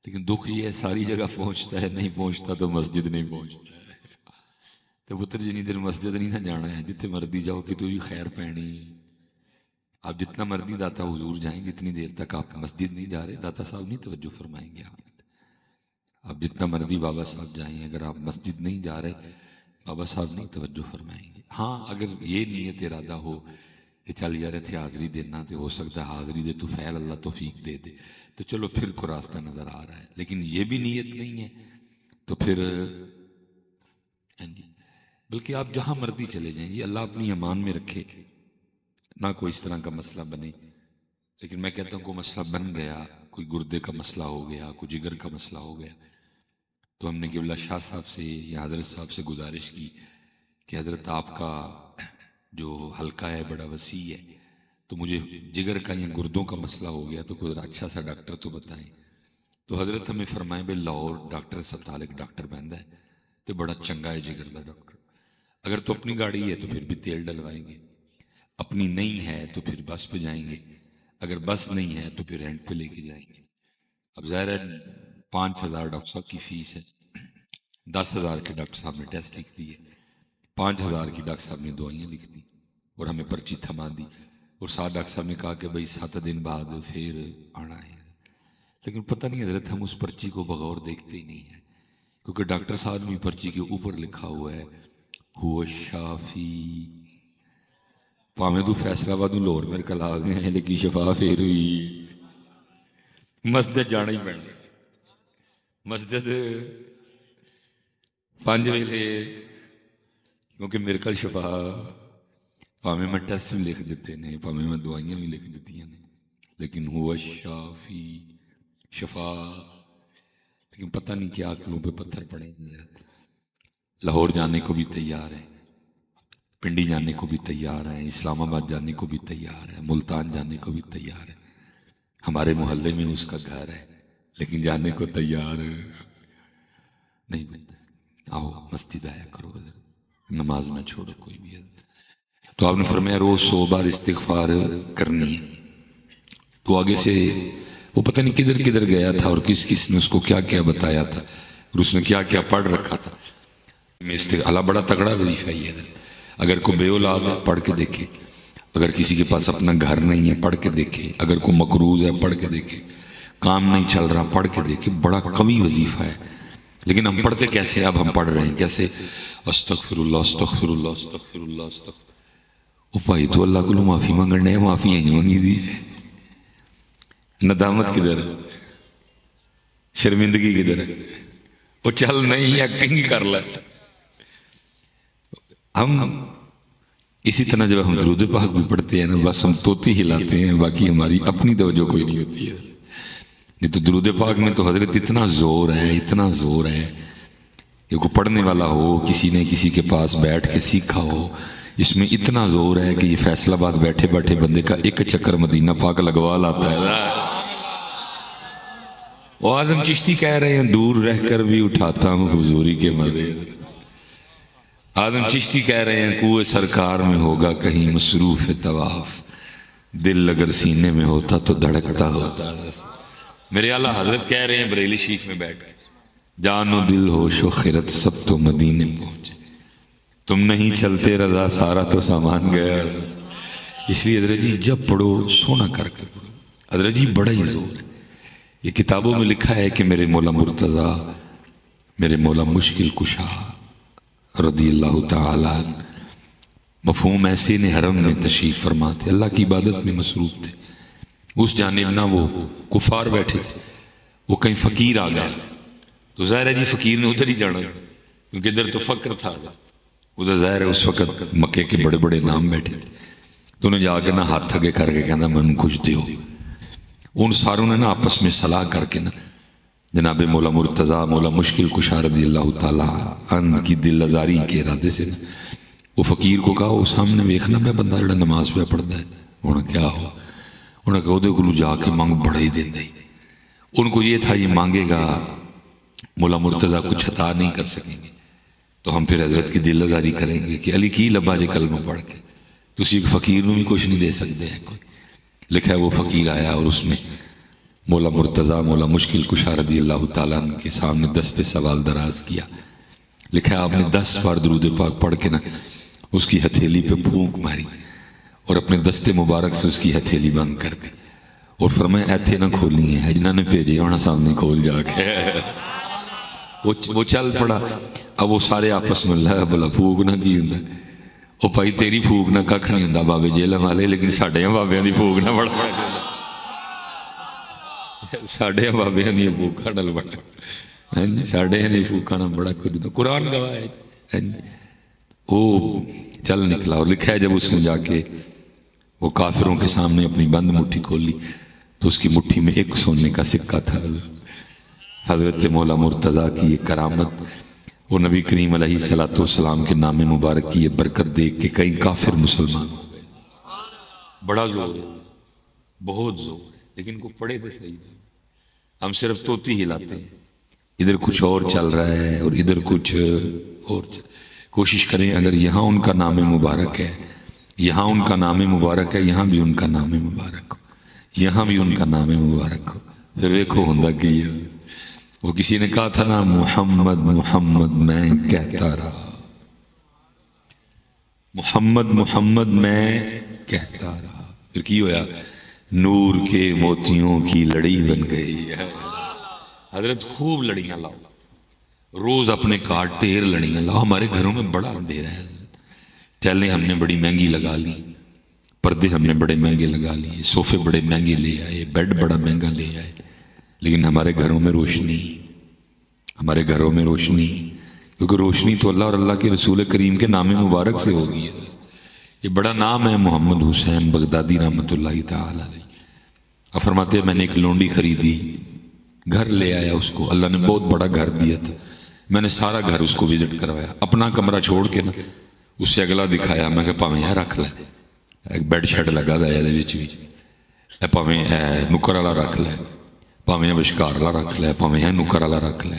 لیکن دکھ یہ ہے ساری جگہ پہنچتا ہے، نہیں پہنچتا تو مسجد نہیں پہنچتا ہے۔ تو پتر جنی دیر مسجد نہیں نہ جانا ہے، جتنے مرضی جاؤ کہ تو بھی خیر پہنی۔ آپ جتنا مرضی داتا حضور جائیں، جتنی دیر تک آپ مسجد نہیں جا رہے داتا صاحب نہیں توجہ فرمائیں گے۔ آپ جتنا مرضی بابا صاحب جائیں، اگر آپ مسجد نہیں جا رہے بابا صاحب نہیں توجہ فرمائیں گے۔ ہاں اگر یہ نیت ارادہ ہو کہ چل جا رہے تھے حاضری دینا، تو ہو سکتا ہے حاضری دے تو فعل اللہ توفیق دے دے، تو چلو پھر کو راستہ نظر آ رہا ہے۔ لیکن یہ بھی نیت نہیں ہے تو پھر بلکہ آپ جہاں مرضی چلے جائیں، یہ اللہ اپنی امان میں رکھے، نہ کوئی اس طرح کا مسئلہ بنے۔ لیکن میں کہتا ہوں کوئی مسئلہ بن گیا، کوئی گردے کا مسئلہ ہو گیا، کوئی جگر کا مسئلہ ہو گیا، تو ہم نے قبلہ شاہ صاحب سے یا حضرت صاحب سے گزارش کی کہ حضرت آپ کا جو حلقہ ہے بڑا وسیع ہے، تو مجھے جگر کا یا گردوں کا مسئلہ ہو گیا تو کوئی اچھا سا ڈاکٹر تو بتائیں۔ تو حضرت ہمیں فرمائے بھائی لاہور ڈاکٹر سبتال ایک ڈاکٹر بہندا ہے تو بڑا چنگا ہے جگر دا ڈاکٹر، اگر تو اپنی گاڑی ہے تو پھر بھی تیل ڈلوائیں گے، اپنی نہیں ہے تو پھر بس پہ جائیں گے، اگر بس نہیں ہے تو پھر رینٹ پہ لے کے جائیں گے۔ اب ظاہر ہے 5,000 ڈاکٹر صاحب کی فیس ہے، 10,000 کے ڈاکٹر صاحب نے ٹیسٹ لکھ دیے، 5,000 کی ڈاکٹر صاحب نے دوائیاں لکھ دی اور ہمیں پرچی تھما دی، اور 7 ڈاکٹر صاحب نے کہا کہ بھائی 7 دن بعد پھر آنا ہے۔ لیکن پتہ نہیں حضرت ہم اس پرچی کو بغور دیکھتے ہی نہیں ہیں، کیونکہ ڈاکٹر صاحب بھی پرچی کے اوپر لکھا ہوا ہے ہوا شافی، پاویں تو فیصلہ آباد لاہور میرے کل آ گئے ہیں لیکن شفا پھر ہوئی۔ مسجد جانا ہی پڑنا، مسجد 5 ویلے، کیونکہ میرے کل شفا پاویں میں ٹیسٹ بھی لکھ دیتے ہیں، پاویں میں دوائیاں بھی لکھ دیتی ہیں، لیکن ہوا شافی شفا۔ لیکن پتہ نہیں کیا عقلوں پہ پتھر پڑے ہیں۔ لاہور جانے کو بھی تیار ہے، پنڈی جانے کو بھی تیار ہے، اسلام آباد جانے کو بھی تیار ہے، ملتان جانے کو بھی تیار ہے، ہمارے محلے میں اس کا گھر ہے لیکن جانے کو تیار نہیں بنتا۔ آؤ مسجد آیا کرو، نماز نہ چھوڑو کوئی بھی۔ تو آپ نے فرمایا روز 100 بار استغفار کرنی ہے۔ تو آگے سے وہ پتہ نہیں کدھر کدھر گیا تھا اور کس کس نے اس کو کیا کیا بتایا تھا اور اس نے کیا کیا پڑھ رکھا تھا۔ اللہ بڑا تگڑا وظیفہ یہ ہے، اگر کوئی بے اولاد ہے پڑھ کے دیکھے، اگر کسی کے پاس اپنا گھر نہیں ہے پڑھ کے دیکھے، اگر کوئی مقروض ہے پڑھ کے دیکھے، کام نہیں چل رہا پڑھ کے دیکھے، بڑا قوی وظیفہ ہے۔ لیکن ہم پڑھتے کیسے؟ اب ہم پڑھ رہے ہیں کیسے؟ استغفر اللہ استغفر اللہ استغفر اللہ استغفر۔ او بھائی تو اللہ کو معافی منگنے معافی نہیں منگی دی، ندامت کدھر ہے؟ شرمندگی کدھر ہے؟ وہ چل نہیں ایکٹنگ ہی کر لے. ہم اسی طرح جب ہم درود پاک بھی پڑھتے ہیں نا بس ہم توتی ہلاتے ہیں، باقی ہماری اپنی توجہ کوئی نہیں ہوتی ہے. نہیں تو درود پاک میں تو حضرت اتنا زور ہے، اتنا زور ہے کہ کوئی پڑھنے والا ہو، کسی نے کسی کے پاس بیٹھ کے سیکھا ہو، اس میں اتنا زور ہے کہ یہ فیصل آباد بیٹھے بیٹھے بندے کا ایک چکر مدینہ پاک لگوا لاتا ہے. وہ اعظم چشتی کہہ رہے ہیں دور رہ کر بھی اٹھاتا ہوں حضوری کے مزے. اعظم چشتی کہہ رہے ہیں کوئے سرکار میں ہوگا کہیں مصروف طواف، دل اگر سینے میں ہوتا تو دھڑکتا ہوتا. میرے اعلیٰ حضرت کہہ رہے ہیں بریلی شریف میں بیٹھ کے، جان و دل ہوش و خرد سب تو مدینے پہنچے، تم نہیں چلتے رضا سارا تو سامان گیا. اس لیے حضرت جی جب پڑھو سونا کر کے پڑھو. حضرت جی بڑا ہی زور ہے. یہ کتابوں میں لکھا ہے کہ میرے مولا مرتضیٰ، میرے مولا مشکل کشا رضی اللہ تعالی عنہ، مفہوم ایسے نے حرم میں تشریف فرما تھے، اللہ کی عبادت میں مصروف تھے. اس جانب نہ وہ کفار بیٹھے تھے، وہ کہیں فقیر آ گیا تو ظاہر ہے جی فقیر نے ادھر ہی جانا کیونکہ ادھر تو فقر تھا. ادھر ظاہر ہے اس وقت مکے کے بڑے بڑے نام بیٹھے تھے تو انہیں جا کے نا ہاتھ تھگے کر کے کہنا میں کچھ دیو. ان ساروں نے نا آپس میں صلاح کر کے نا جناب مولا مرتضیٰ مولا مشکل کشا رضی اللہ تعالیٰ عنہ کی دل آزاری کے ارادے سے وہ فقیر کو کہا وہ سامنے ویکھنا میں بندہ جڑا نماز پہ پڑھتا ہے انہیں کیا ہو، انہیں کہا وہ کو جا کے مانگ بڑا ہی دینا ہی. ان کو یہ تھا یہ مانگے گا مولا مرتضیٰ کچھ عطا نہیں کر سکیں گے تو ہم پھر حضرت کی دل آزاری کریں گے کہ علی کی لبا جے کلمہ پڑھ کے تسی ایک فقیر نو بھی کچھ نہیں دے سکتے ہیں. کوئی لکھا ہے وہ فقیر آیا اور اس نے مولا مرتضیٰ مولا مشکل کشا رضی اللہ تعالیٰ عنہ کے سامنے دست سوال دراز کیا. لکھا ہے آپ نے 10 بار درود پاک پڑھ کے نا اس کی ہتھیلی پہ پھونک ماری اور اپنے دست مبارک سے اس کی ہتھیلی بند کر دی اور فرمایا ایتھے نہ کھولنی ہے، جنہوں نے بھیجے ہونا سامنے کھول جا کے. وہ چل پڑا. اب وہ سارے آپس میں اللہ بلا پھوک نہ کی ہوں وہ بھائی تیری پھوک نہ کھ نہیں ہوں بابے جیلم والے، لیکن ساڈے بابیاں دی پھوک نہ بڑا ساڈے بابیاں دی پھوکا ڈل بڑا ساڈے دی پھوکا نہ بڑا کچھ قرآن گواہ ہے. وہ چل نکلا اور لکھا ہے جب اس نے جا کے وہ کافروں کے سامنے اپنی بند مٹھی کھولی تو اس کی مٹھی میں ایک سونے کا سکہ تھا. حضرت مولا مرتضیٰ کی یہ کرامت وہ نبی کریم علیہ السلام کے نام مبارک کی یہ برکت دیکھ کے کئی کافر مسلمان ہو گئے. بڑا زور ہے، بہت زور ہے، لیکن کو پڑھے تو صحیح نہیں. ہم صرف توتی ہلاتے ہیں، ادھر کچھ اور چل رہا ہے اور ادھر کچھ اور کوشش کریں اگر یہاں ان کا نام مبارک ہے، یہاں ان کا نام مبارک ہے، یہاں بھی ان کا نام مبارک ہو، یہاں بھی ان کا نام مبارک ہو. پھر دیکھو ہوندا کی ہے. وہ کسی نے کہا تھا نا محمد محمد میں کہتا رہا، محمد محمد میں کہتا رہا، پھر کی ہویا نور کے موتیوں کی لڑی بن گئی. حضرت خوب لڑیاں لاؤ، روز اپنے کاٹ ٹیر لڑیاں لاؤ. ہمارے گھروں میں بڑا اندھیرا ہے حضرت. ٹیلیں ہم نے بڑی مہنگی لگا لی، پردے ہم نے بڑے مہنگے لگا لیے، صوفے بڑے مہنگے لے آئے، بیڈ بڑا مہنگا لے آئے، لیکن ہمارے گھروں میں روشنی، ہمارے گھروں میں روشنی، کیونکہ روشنی تو اللہ اور اللہ کے رسول کریم کے نام مبارک سے ہوگی. یہ بڑا نام ہے محمد حسین بغدادی رحمۃ اللہ تعالی علیہ. اب فرماتے ہیں میں نے ایک لونڈی خریدی، گھر لے آیا اس کو، اللہ نے بہت بڑا گھر دیا تھا، میں نے سارا گھر اس کو وزٹ کروایا، اپنا کمرہ چھوڑ کے نا اس سے اگلا دکھایا. میں کہ پاویں یہ رکھ لے، ایک بیڈ شیڈ لگا دا ہے بھی، پاویں نکر والا رکھ لے، پاویں بشکار والا رکھ لے، پاویں نکر والا رکھ لے،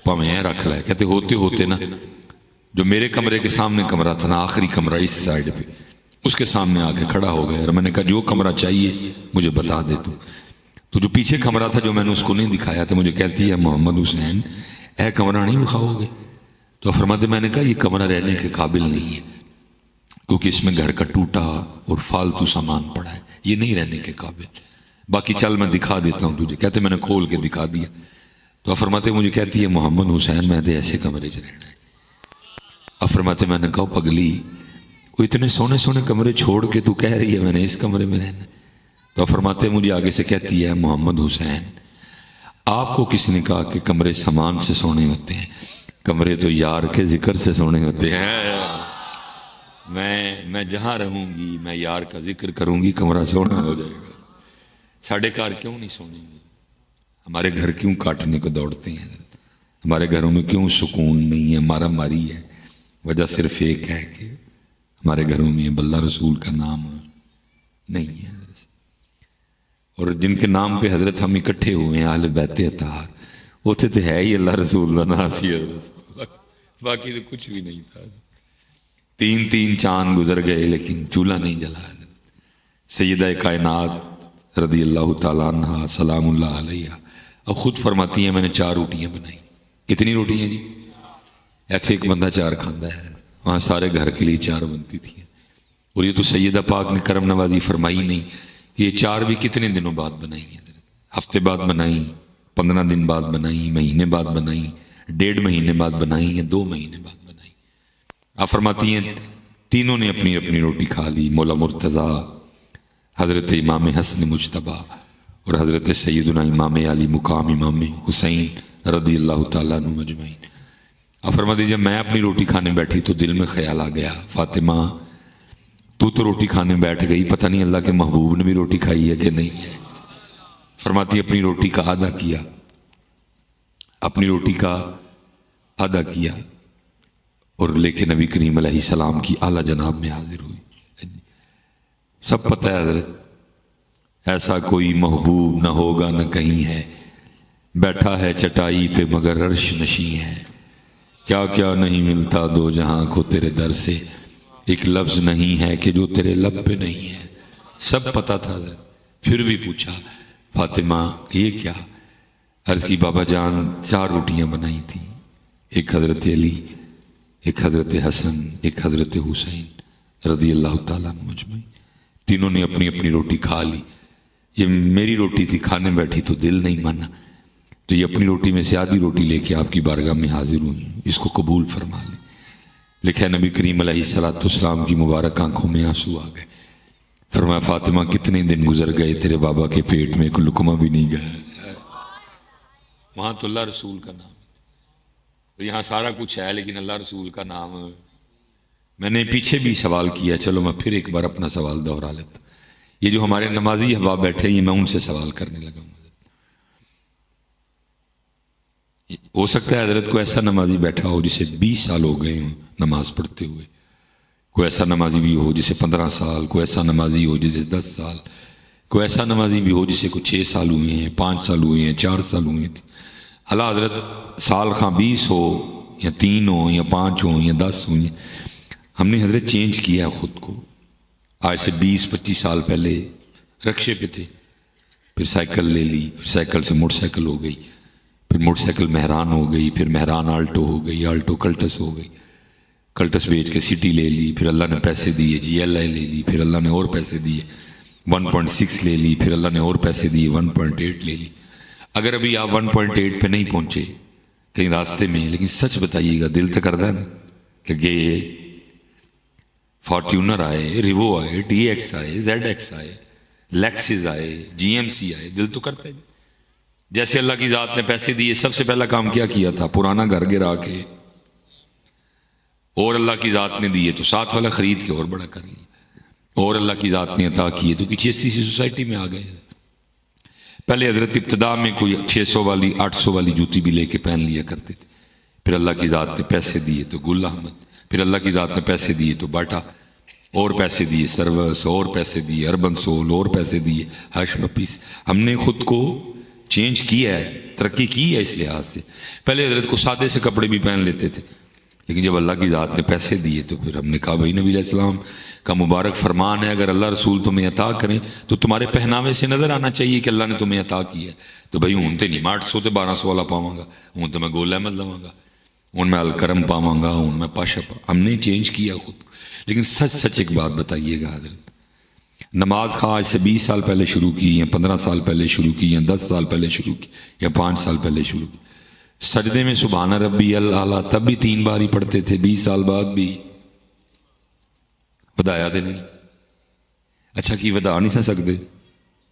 پاویں رکھ لے. کہتے ہوتے ہوتے نا جو میرے کمرے کے سامنے کمرہ تھا نا، آخری کمرہ اس سائڈ پہ، اس کے سامنے آ کے کھڑا ہو گیا اور میں نے کہا جو کمرہ چاہیے مجھے بتا دے تو جو پیچھے کمرہ تھا جو میں نے اس کو نہیں دکھایا تھا، مجھے کہتی ہے محمد حسین اے کمرہ نہیں دکھاؤ گے؟ تو فرماتے میں نے کہا یہ کمرہ رہنے کے قابل نہیں ہے کیونکہ اس میں گھر کا ٹوٹا اور فالتو سامان پڑا ہے، یہ نہیں رہنے کے قابل، باقی چل میں دکھا دیتا ہوں تجھے. کہتے میں نے کھول کے دکھا دیا. تو فرماتے مجھے کہتی ہے محمد حسین میں تو ایسے کمرے سے رہنا ہے. اب فرماتے میں نے کہا پگلی وہ اتنے سونے سونے کمرے چھوڑ کے تو کہہ رہی ہے میں نے اس کمرے میں رہنا ہے. تو فرماتے ہیں مجھے آگے سے کہتی ہے محمد حسین آپ کو کس نے کہا کہ کمرے سامان سے سونے ہوتے ہیں؟ کمرے تو یار کے ذکر سے سونے ہوتے ہیں۔ میں جہاں رہوں گی میں یار کا ذکر کروں گی، کمرہ سونا ہو جائے گا۔ ساڑھے کار کیوں نہیں سونے گے؟ ہمارے گھر کیوں کاٹنے کو دوڑتے ہیں؟ ہمارے گھروں میں کیوں سکون نہیں ہے، مارا ماری ہے؟ وجہ صرف ایک ہے کہ ہمارے گھروں میں اللہ رسول کا نام نہیں ہے، اور جن کے نام پہ حضرت ہم اکٹھے ہوئے ہیں اہل بیت اطہار، وہ تو ہے ہی اللہ رسول ناسی حضرت، باقی تو کچھ بھی نہیں تھا۔ 3 چاند گزر گئے لیکن چولہا نہیں جلا۔ سیدہ کائنات رضی اللہ تعالیٰ عنہ سلام اللہ علیہ اب خود فرماتی ہیں میں نے 4 روٹیاں بنائی۔ کتنی روٹیاں جی؟ ایسے ایک بندہ 4 کھاندہ ہے، وہاں سارے گھر کے لیے 4 بنتی تھیں۔ اور یہ تو سیدہ پاک نے کرم نوازی فرمائی نہیں کہ یہ 4 بھی کتنے دنوں بعد بنائی ہیں، ہفتے بعد بنائی، 15 دن بعد بنائی، مہینے بعد بنائی، 1.5 مہینے بعد بنائی یا 2 مہینے بعد بنائی۔ آپ فرماتی ہیں تینوں نے اپنی اپنی روٹی کھا لی، مولا مرتضیٰ، حضرت امام حسن مجتبیٰ اور حضرت سیدنا امام علی مقام امام حسین رضی اللہ تعالیٰ عنہ مجمعین۔ آپ فرماتی جب میں اپنی روٹی کھانے بیٹھی تو دل میں خیال آ گیا فاطمہ تو روٹی کھانے بیٹھ گئی، پتہ نہیں اللہ کے محبوب نے بھی روٹی کھائی ہے کہ نہیں ہے۔ فرماتی اپنی روٹی کا آدھا کیا، اپنی روٹی کا آدھا کیا اور لے کے نبی کریم علیہ السلام کی اعلیٰ جناب میں حاضر ہوئی۔ سب پتہ ہے حضرت ایسا کوئی محبوب نہ ہوگا نہ کہیں ہے، بیٹھا ہے چٹائی پہ مگر عرش نشیں ہے، کیا کیا نہیں ملتا 2 جہاں کو تیرے در سے، ایک لفظ نہیں ہے کہ جو تیرے لب پہ نہیں ہے۔ سب پتہ تھا حضرت، پھر بھی پوچھا فاطمہ یہ کیا؟ عرض کی بابا جان 4 روٹیاں بنائی تھیں، ایک حضرت علی، ایک حضرت حسن، ایک حضرت حسین رضی اللہ تعالیٰ عنہ مجمعین۔ تینوں نے اپنی اپنی روٹی کھا لی۔ یہ میری روٹی تھی، کھانے بیٹھی تو دل نہیں مانا، تو یہ اپنی روٹی میں سے آدھی روٹی لے کے آپ کی بارگاہ میں حاضر ہوئی، اس کو قبول فرما لیں۔ لکھا نبی کریم علیہ السلام کی مبارک آنکھوں میں آنسو آ گئے۔ فرمایا فاطمہ کتنے دن گزر گئے تیرے بابا کے پیٹ میں کوئی لقمہ بھی نہیں گیا۔ وہاں تو اللہ رسول کا نام، یہاں سارا کچھ ہے لیکن اللہ رسول کا نام۔ میں نے پیچھے بھی سوال کیا، چلو میں پھر ایک بار اپنا سوال دوہرا لیتا۔ یہ جو ہمارے نمازی احباب بیٹھے ہیں میں ان سے سوال کرنے لگا ہوں۔ ہو سکتا ہے حضرت کو ایسا نمازی بیٹھا ہو جسے 20 سال ہو گئے ہوں نماز پڑھتے ہوئے، کوئی ایسا نمازی بھی ہو جسے 15 سال، کوئی ایسا نمازی ہو جسے 10 سال، کوئی ایسا نمازی بھی ہو جسے کوئی 6 سال ہوئے ہیں، 5 سال ہوئے ہیں، 4 سال ہوئے تھے۔ اللہ حضرت سال خواہ 20 ہو یا 3 ہو یا 5 ہو یا 10 ہوں، ہم نے حضرت چینج کیا خود کو۔ آج سے 20-25 سال پہلے رکشے پہ تھے، پھر سائیکل لے لی، پھر سائیکل سے موٹر سائیکل ہو گئی، پھر موٹر سائیکل مہران ہو گئی، پھر مہران آلٹو ہو گئی، آلٹو کلٹس ہو گئی، کلٹس بیچ کے سٹی لے لی، پھر اللہ نے پیسے دیے جی ایل آئی لے لی، پھر اللہ نے اور پیسے دیے 1.6 لے لی، پھر اللہ نے اور پیسے دیے 1.8 لے لی۔ اگر ابھی آپ 1.8 پہ نہیں پہنچے کہیں راستے میں، لیکن سچ بتائیے گا دل تو کرتا ہے نا کہ یہ فارچونر آئے، ریوو آئے، ڈی ایکس آئے، زیڈ ایکس آئے، لیکسز آئے، جی ایم سی آئے، دل تو کرتا ہے۔ جیسے اللہ کی ذات نے پیسے دیے، سب سے پہلا کام کیا تھا؟ پرانا گھر گرا کے، اور اللہ کی ذات نے دیے تو ساتھ والا خرید کے اور بڑا کر لیا، اور اللہ کی ذات نے عطا کیے تو کسی ایسی سوسائٹی میں آ گئے۔ پہلے حضرت ابتدا میں کوئی 600 والی 800 والی جوتی بھی لے کے پہن لیا کرتے تھے، پھر اللہ کی ذات نے پیسے دیے تو گل احمد، پھر اللہ کی ذات نے پیسے دیے تو باٹا، اور پیسے دیے سروس، اور پیسے دیے اربن سول، اور پیسے دیے ہش پپیس۔ ہم نے خود کو چینج کیا ہے، ترقی کی ہے اس لحاظ سے۔ پہلے حضرت کو سادے سے کپڑے بھی پہن لیتے تھے، لیکن جب اللہ کی ذات نے پیسے دیے تو پھر ہم نے کہا بھائی نبی علیہ السلام کا مبارک فرمان ہے اگر اللہ رسول تمہیں عطا کریں تو تمہارے پہناوے سے نظر آنا چاہیے کہ اللہ نے تمہیں عطا کیا ہے۔ تو بھائی ہوں تے نہیں 800 تے 1200 والا پاواں گا، ہوں تو میں گول احمد لواں گا، ہوں میں الکرم پاواں گا، ہوں میں پاشا ہم نے چینج کیا خود۔ لیکن سچ ایک بات بتائیے گا حضرت، نماز خواہ آج سے 20 سال پہلے شروع کی یا 15 سال پہلے شروع کی یا 10 سال پہلے شروع کی یا 5 سال پہلے شروع کی، سجدے میں سبحان ربی الاعلیٰ تب بھی 3 بار ہی پڑھتے تھے، 20 سال بعد بھی ودایا تھے نہیں۔ اچھا کی ودا نہیں سن سکتے؟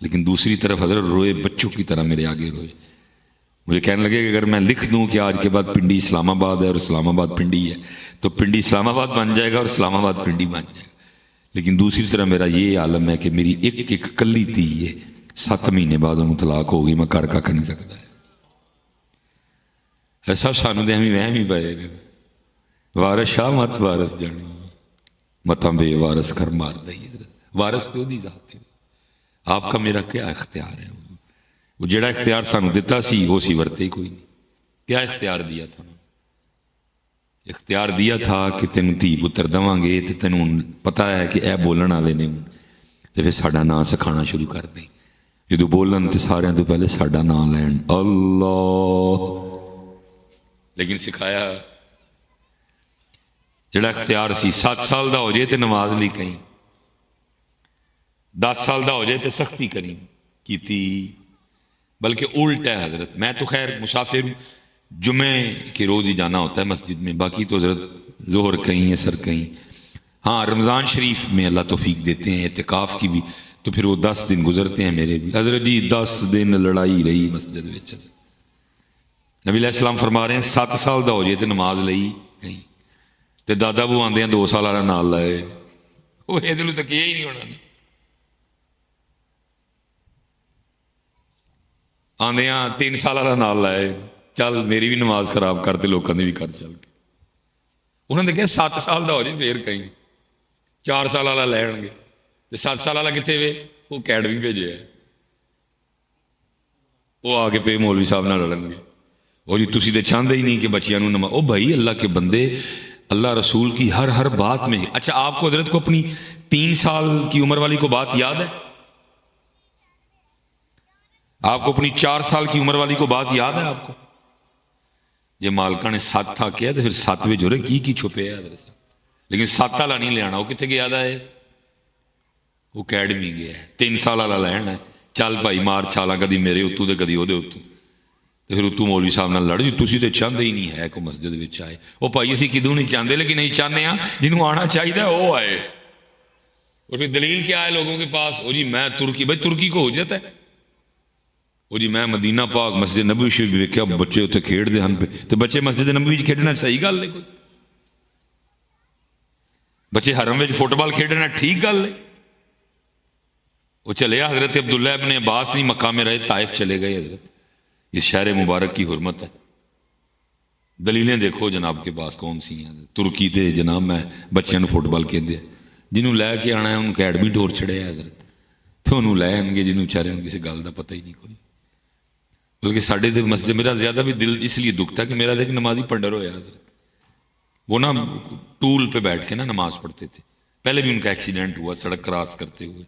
لیکن دوسری طرف حضرت روئے بچوں کی طرح میرے آگے روئے. مجھے کہنے لگے کہ اگر میں لکھ دوں کہ آج کے بعد پنڈی اسلام آباد ہے اور اسلام آباد پنڈی ہے تو پنڈی اسلام آباد بن جائے گا اور اسلام آباد پنڈی بن جائے گا. لیکن دوسری طرح میرا یہ عالم ہے کہ میری ایک ایک کلی تھی ہے 7 مہینے بعد انہوں طلاق ہو گئی. میں کر نہیں سکتا ایسا سانو دے ہمیں وہم ہی پائے گا. وارث شاہ مت وارث جانی متاں بے وارث کر مار دئی. وارث تو دی ذات ہے. آپ کا میرا کیا اختیار ہے؟ وہ جڑا اختیار سانو دیتا سی وہ سی ورتے کوئی نہیں. کیا اختیار دیا تھا؟ اختیار دیا تھا کہ تینوں دھی پتر دواں گے تو تینوں پتا ہے کہ اے بولن والے نے تو پھر ساڈا نام سکھانا شروع کر دیں. جدو بولن تو سارے تو پہلے ساڈا نام لین اللہ. لیکن سکھایا جڑا اختیار سی 7 سال دا ہو جائے تو نماز لی کہیں 10 سال دا ہو جائے تو سختی کریں کیتی. بلکہ الٹ ہے حضرت. میں تو خیر مسافر ہوں جمعے کے روز ہی جانا ہوتا ہے مسجد میں. باقی تو حضرت ظہر کہیں اثر کہیں. ہاں رمضان شریف میں اللہ توفیق دیتے ہیں اعتکاف کی بھی تو پھر وہ 10 دن گزرتے ہیں میرے بھی. حضرت جی 10 دن لڑائی رہی مسجد میں. نبی علیہ السلام فرما رہے ہیں 7 سال دا ہو جائے تو نماز لئی کہیں تو دادا بو آندے ہیں 2 سال والا نال لائے. وہ یہ دلوں تک یہ ہی نہیں ہونا. آندے ہیں 3 سال والا نال لائے. چل میری بھی نماز خراب کرتے لوگوں نے بھی کر چل کے. انہوں نے کہا 7 سال دا ہو جائے پھر کہیں 4 سال والا لین گے تو 7 سال والا کتنے وے وہ اکیڈمی بھیجے ہے. وہ آ کے پہ مولوی صاحب نہ لڑن گے. وہ جی تسی تو چاہتے ہی نہیں کہ بچیاں نو نماز. او بھائی اللہ کے بندے اللہ رسول کی ہر بات میں. اچھا آپ کو حضرت کو اپنی 3 سال کی عمر والی کو بات یاد ہے؟ آپ کو اپنی 4 سال کی عمر والی کو بات یاد ہے؟ آپ کو یہ مالکہ نے 7 تھا کیا تو پھر 7 جو رہے کی چھپے ہے حضرت. لیکن 7 والا نہیں لے آنا. وہ کتنے گیا ہے؟ وہ اکیڈمی گیا ہے. 3 سال والا لینا ہے. چل بھائی مار چھالا کدی میرے اتو تو کدی وہ اتو تو پھر اتو مولوی صاحب نہ لڑ جی تسی تو چاہتے ہی نہیں ہے کوئی مسجد میں آئے. وہ بھائی اسی کدوں نہیں چاہتے لیکن نہیں چاہتے ہیں جنہوں آنا چاہیے وہ آئے. اور پھر دلیل کیا ہے لوگوں کے پاس؟ وہ جی میں ترکی. بھائی ترکی کو ہو جاتا ہے. وہ جی میں مدینہ پاک مسجد نبوی شریف ویکھیا بچے اتنے کھیڈتے ہیں پہ تو بچے مسجد نبوی کھیڈنا صحیح گل ہے؟ کوئی بچے حرم میں فٹ بال کھیڈنا ٹھیک گل ہے؟ وہ چلے حضرت عبداللہ ابن عباس نہیں مکہ میں رہے طائف چلے گئے. حضرت اس شہر مبارک کی حرمت ہے. دلیلیں دیکھو جناب کے پاس کون سی ہیں. ترکی تے جناب میں بچیاں نو فٹ بال کھیلتے ہیں. جنہوں لے کے آنا ہے انہوں اکیڈمی ڈور چڑھے حضرت تو انہوں لے آن گے جنہوں چارے ان کسی گل کا پتہ ہی نہیں کوئی. بلکہ ساڑھے دے مسجد میرا زیادہ بھی دل اس لیے دکھتا کہ میرا دیکھ نمازی پنڈر ہویا حضرت. وہ نا ٹول پہ بیٹھ کے نا نماز پڑھتے تھے. پہلے بھی ان کا ایکسیڈنٹ ہوا سڑک کراس کرتے ہوئے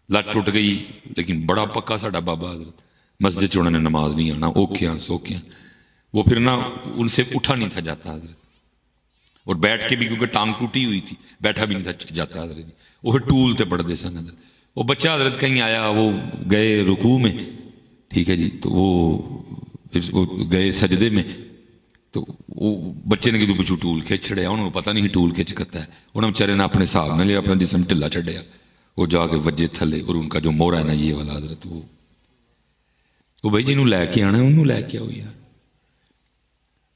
لت ٹوٹ گئی. لیکن بڑا پکا ساڈا بابا حضرت مسجد چ انہوں نے نماز نہیں آنا اوکھیاں سوکھیاں. وہ پھر نا ان سے اٹھا نہیں تھا جاتا حضرت. اور بیٹھ کے بھی کیونکہ ٹانگ ٹوٹی ہوئی تھی بیٹھا بھی نہیں تھا جاتا حضرت. وہ پھر ٹول تے پڑھتے سن حضرت. وہ بچہ حضرت کہیں آیا وہ گئے رکوع میں ٹھیک ہے جی تو وہ گئے سجدے میں تو وہ بچے نے کدھر پچھو ٹول کھچ چھڑیا. انہوں نے پتہ نہیں ٹول کھچ کرتا ہے. انہوں نے بیچارے نے اپنے حساب نہ لیا اپنا جسم ٹھلا چھڈیا. وہ جا کے وجے تھلے اور ان کا جو مورا ہے نا یہ والا حضرت وہ بھائی جنہوں لے کے آنا ہے انہوں لے کے آؤ یار.